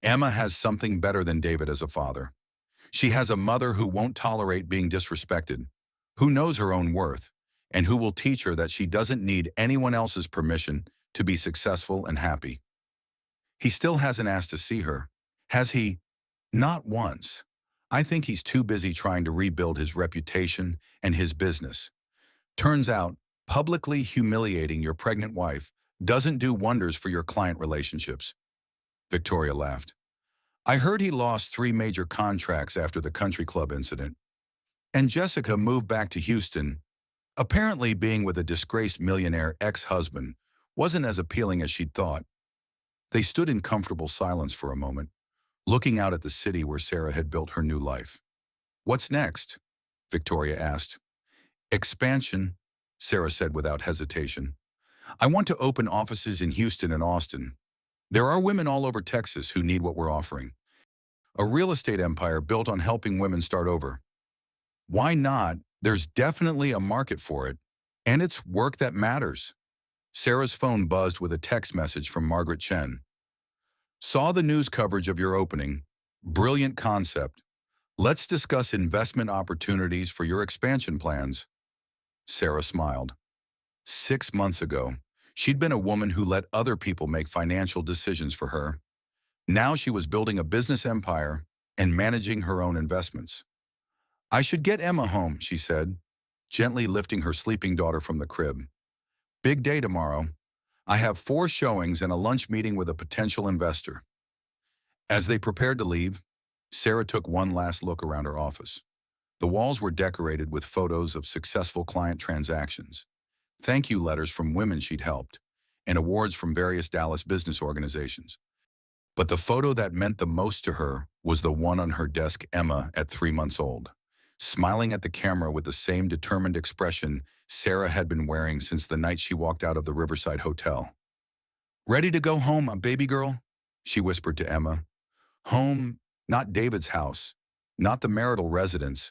A: "Emma has something better than David as a father. She has a mother who won't tolerate being disrespected, who knows her own worth, and who will teach her that she doesn't need anyone else's permission to be successful and happy." "He still hasn't asked to see her, has he?" "Not once. I think he's too busy trying to rebuild his reputation and his business. Turns out, publicly humiliating your pregnant wife doesn't do wonders for your client relationships." Victoria laughed. "I heard he lost 3 major contracts after the country club incident. And Jessica moved back to Houston. Apparently being with a disgraced millionaire ex-husband wasn't as appealing as she'd thought." They stood in comfortable silence for a moment, looking out at the city where Sarah had built her new life. "What's next?" Victoria asked. "Expansion," Sarah said without hesitation. "I want to open offices in Houston and Austin. There are women all over Texas who need what we're offering. A real estate empire built on helping women start over. Why not? There's definitely a market for it. And it's work that matters." Sarah's phone buzzed with a text message from Margaret Chen. "Saw the news coverage of your opening. Brilliant concept. Let's discuss investment opportunities for your expansion plans." Sarah smiled. 6 months ago, She'd been a woman who let other people make financial decisions for her. Now she was building a business empire and managing her own investments. "I should get Emma home," she said, gently lifting her sleeping daughter from the crib. "Big day tomorrow. I have 4 showings and a lunch meeting with a potential investor." As they prepared to leave, Sarah took one last look around her office. The walls were decorated with photos of successful client transactions, thank you letters from women she'd helped, and awards from various Dallas business organizations. But the photo that meant the most to her was the one on her desk, Emma at 3 months old, smiling at the camera with the same determined expression Sarah had been wearing since the night she walked out of the Riverside Hotel. "Ready to go home, baby girl?" she whispered to Emma. Home, not David's house, not the marital residence,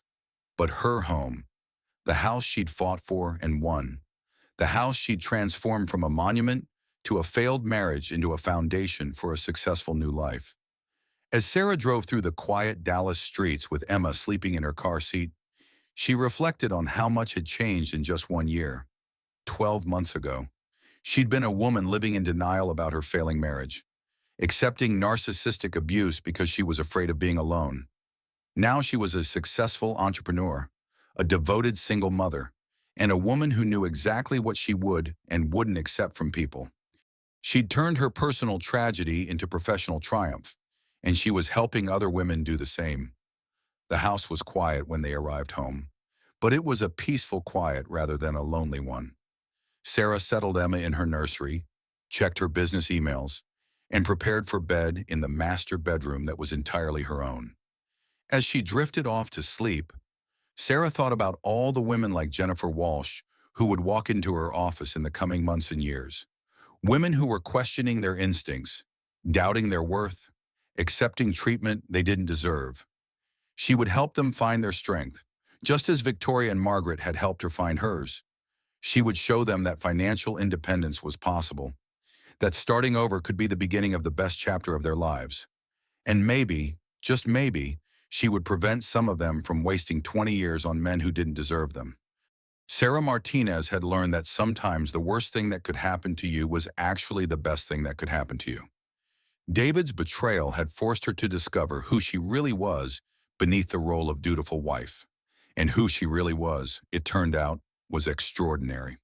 A: but her home, the house she'd fought for and won, the house she'd transformed from a monument to a failed marriage into a foundation for a successful new life. As Sarah drove through the quiet Dallas streets with Emma sleeping in her car seat, she reflected on how much had changed in just 1 year. 12 months ago, she'd been a woman living in denial about her failing marriage, accepting narcissistic abuse because she was afraid of being alone. Now she was a successful entrepreneur, a devoted single mother, and a woman who knew exactly what she would and wouldn't accept from people. She'd turned her personal tragedy into professional triumph, and she was helping other women do the same. The house was quiet when they arrived home, but it was a peaceful quiet rather than a lonely one. Sarah settled Emma in her nursery, checked her business emails, and prepared for bed in the master bedroom that was entirely her own. As she drifted off to sleep, Sarah thought about all the women like Jennifer Walsh who would walk into her office in the coming months and years. Women who were questioning their instincts, doubting their worth, accepting treatment they didn't deserve. She would help them find their strength, just as Victoria and Margaret had helped her find hers. She would show them that financial independence was possible, that starting over could be the beginning of the best chapter of their lives. And maybe, just maybe, she would prevent some of them from wasting 20 years on men who didn't deserve them. Sarah Martinez had learned that sometimes the worst thing that could happen to you was actually the best thing that could happen to you. David's betrayal had forced her to discover who she really was beneath the role of dutiful wife. And who she really was, it turned out, was extraordinary.